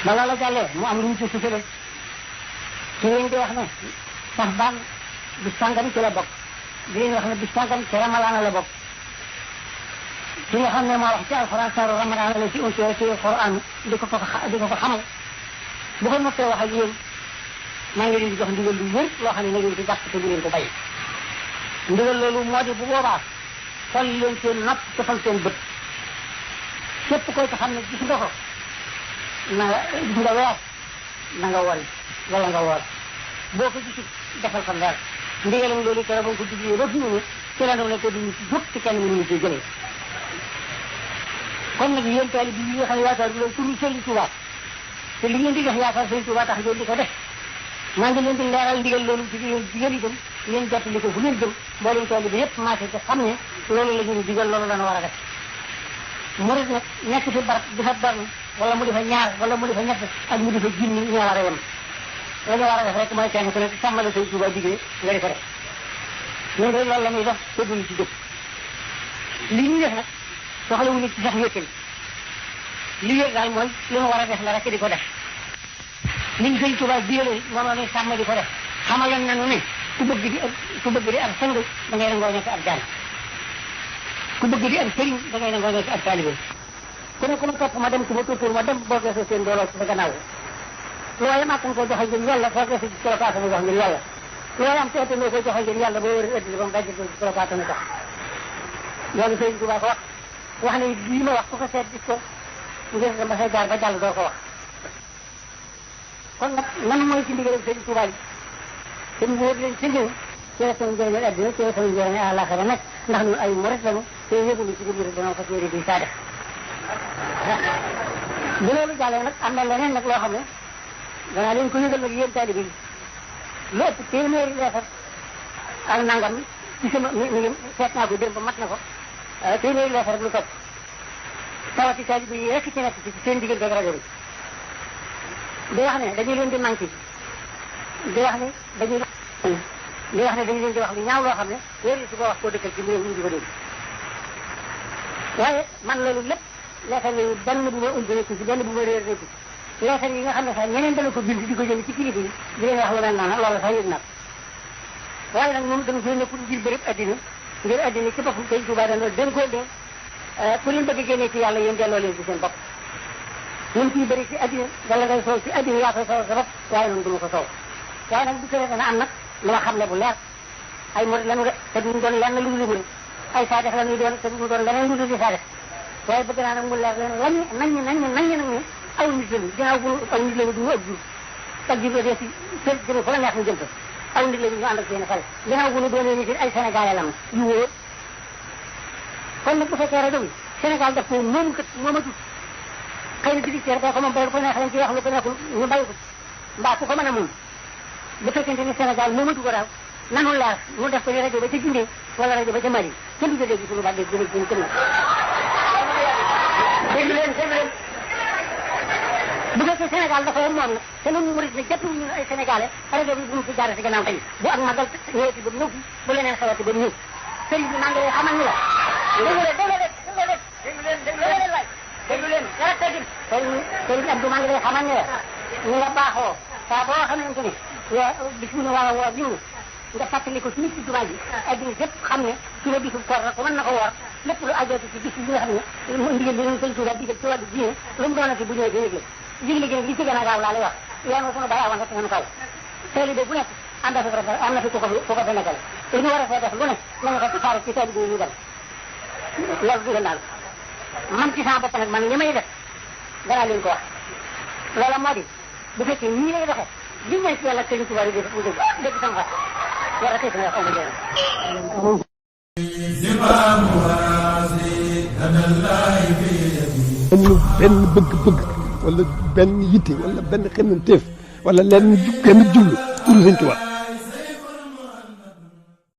ba loola jàllee mu am lu ñu ci sufale ci leen di wax ne Saxbaan bi sàngam ci la bokk di leen wax ne bi sàngam ci Ramadaan la bokk ci nga xam ne moo wax ci alxuraan saaru Ramadaan la ci unsi ci alxuraan di ko xamal bu ko noppee wax ak yéen maa ngi leen di jox ndigal lu wér loo xam ne na ngeen ko jàpp te bu leen ko bàyyi ndigal loolu moo di bu boobaa fal leen seen nopp te fal seen bët képp koy ko xam ne gis nga ko na nga gis nga weer na nga wori wala nga woor boo ko gisul defal ko leer ndigalam loolu kere ba nga ko diglee ba fi mu ne ci la ne ko duñu ci jóg ci kenn mënuñu ci jëlee kon nag yéen taalibe bi nga xam ne yaakaar bi loolu turu Sëriñ Tuubaa te li ngeen di def yaakaar Sëriñ Tuubaa tax ngeen di ko def maa ngi leen di leeral ndigal loolu ci yéen digal itam ngeen jottali ko fu ngeen jëm mboolem taalibe bi yépp marché te xam ne loolu la ñu digal loolu la ñu war a def murid nag nekk fi barab di fa benn wala mu di fa ñaar wala mu di fa ñett ak mu di fa junni ñoo war a yem la ñu war a def rek mooy kenn ku ne sàmmala Sëriñ Tuubaa diglee nga di ko def ñun de loolu la muy def te duñu ci jóg li ñuy def nag soxla wu ñu ci sax wéttal li wér daal mooy lu mu war a def la rek di ko def niñ Sëriñ Tuubaa digle moom la ñuy sàmm di ko def xamaloon nañu ne ku bëgg di ab sang da ngay nangoo nekk ab jaam ku bëgg di ab sëriñ da ngay nangoo nekk ab taalibe ku ne ku ma topp ma dem ku ma tuutur ma dem boo geesoo seen dooloo ci sa gannaaw looy màkkan ko joxe ngir yàlla soo geesoo ci colokaata mu jox ngir yàlla looy am teete loo koy joxe ngir yàlla boo wër ëdd ba mu dajj ci colokaata mu tax loolu Sëriñ Tuubaa ko wax ne lii ma wax ku ko seet gis ko ngir dama say jaar ba jàll doo ko wax kon nag nan mooy ci ndigal Sëriñ Tuubaa yi te mu wóor leen ci ñëw ci la sama njëriñal adduna ci la sama njëriñal àllaaxira nag ndax ñun ay murit lañu te yëgulu ci biir dana ko téere di saa def bu loolu jàllee nag am na leneen nag loo xam ne danaa leen ko yëgal nag yéen taalibe yi lu ëpp téeméeri leetar ak nangam ci sama mi ngi seet naa ko démb mat na ko téeméeri leetar ak lu topp tawati taalibe yi rekk ci nekk ci seen diggante ak rajo bi di wax ne dañu leen di manqué di wax ne dañu leen di wax lu ñaaw loo xam ne wéeru si ko wax koo dëkkal ci mbir ñu di ko dégg waaye man loolu lépp leetar yi benn bu ma umbi nekku ci benn bu ma réer nekku ci leetar yi nga xam ne sax ñeneen dana ko bind di ko jël ci kilifa yi di leen wax lu mel noonu loolu sax yëg naa ko waaye nag moom dama fay nekkul ngir bërëb addina ngir addina ci boppam Sëriñ Tuubaa dana dénkoo leen ku leen bëgg génnee ci yàlla yéen delloo leen ci seen bopp ñun ciy bëri ci addina wala ngay soow ci addina yaa koy soow sa bopp waaye noonu du ma ko soow waaye nag bu tëree dana am nag lu ma xam ne bu leer ay murid lañu de te duñ doon lenn lu dul murid ay saadix la ñuy doon te duñ doon leneen lu dul di saadix waaye bëgg naa nag mu leer leen nañ nag ne aw nit lañu ginnaaw bu aw nit lañu duñu ëpp jur ak jur dee si seen jëme fa la neex ñu jëm fa aw nit lañu ñu ànd ak seen xel ginnaaw bu ñu doonee nit ay sénégalais lañu yu wóor kon nag bu fekkee rajo bi Sénégal daf ko moomu kat moomatu xëy na directeur ko moom bay ko neex lañ ci wax lu ko neexul ñu bàyyi ko mbaa ku ko mën a moom bu fekkente ni Sénégal moomatu ko daal nanu leer mu def ko ni rajo ba ca Guinée wala rajo ba ca Mali kenn du ko dégg suñu baat dégg kenn dégg leen bu fekkee Sénégal dafa moom nag te noonu murid ne jàpp ñu ay sénégalais rajo bi bu ñu fi jaaree si gannaaw tey bu ak magal ñëwati ba ñëw fi bu leneen xewati ba ñëw sëriñ bi maa ngi lay xamal ni la déglu leen sëriñ Abdou maa ngi lay xamal ne la ñu nga baaxoo saa boo xamante ni bis bu ñu war a woor jiw nga fàttali ko ci nit ci jumaa ji addina yëpp xam ne su la bisu koor la ko mën na ko woor lépp lu ajooti ci bis yi nga xam ne mu ndigal bi leen Sëriñ Tuubaa digal ci wàllu diine lu mu doonati bu ñëwee di yëgle yëgle gi nag li ci gën a gaaw laa lay wax yoon wa sunu bàyyi awoon rek ngeen kaw taalibe bu nekk am na fi ku ko fi nekkal te ñu war a fee def lu ne nañu ko tasaare ci taalibe yi ñu dem loolu digal naa la man ci sama bopp nag man li may def danaa leen ko wax loola moo di bu fekkee nii lay doxee li ñu ci yàlla Sëriñ Tuubaa yi dégg sama wax yàlla tey sama wax amul njëriñ amul benn bëgg-bëgg wala benn yitte wala benn xemmanteef wala lenn genn jublu pour Sëriñ Tuubaa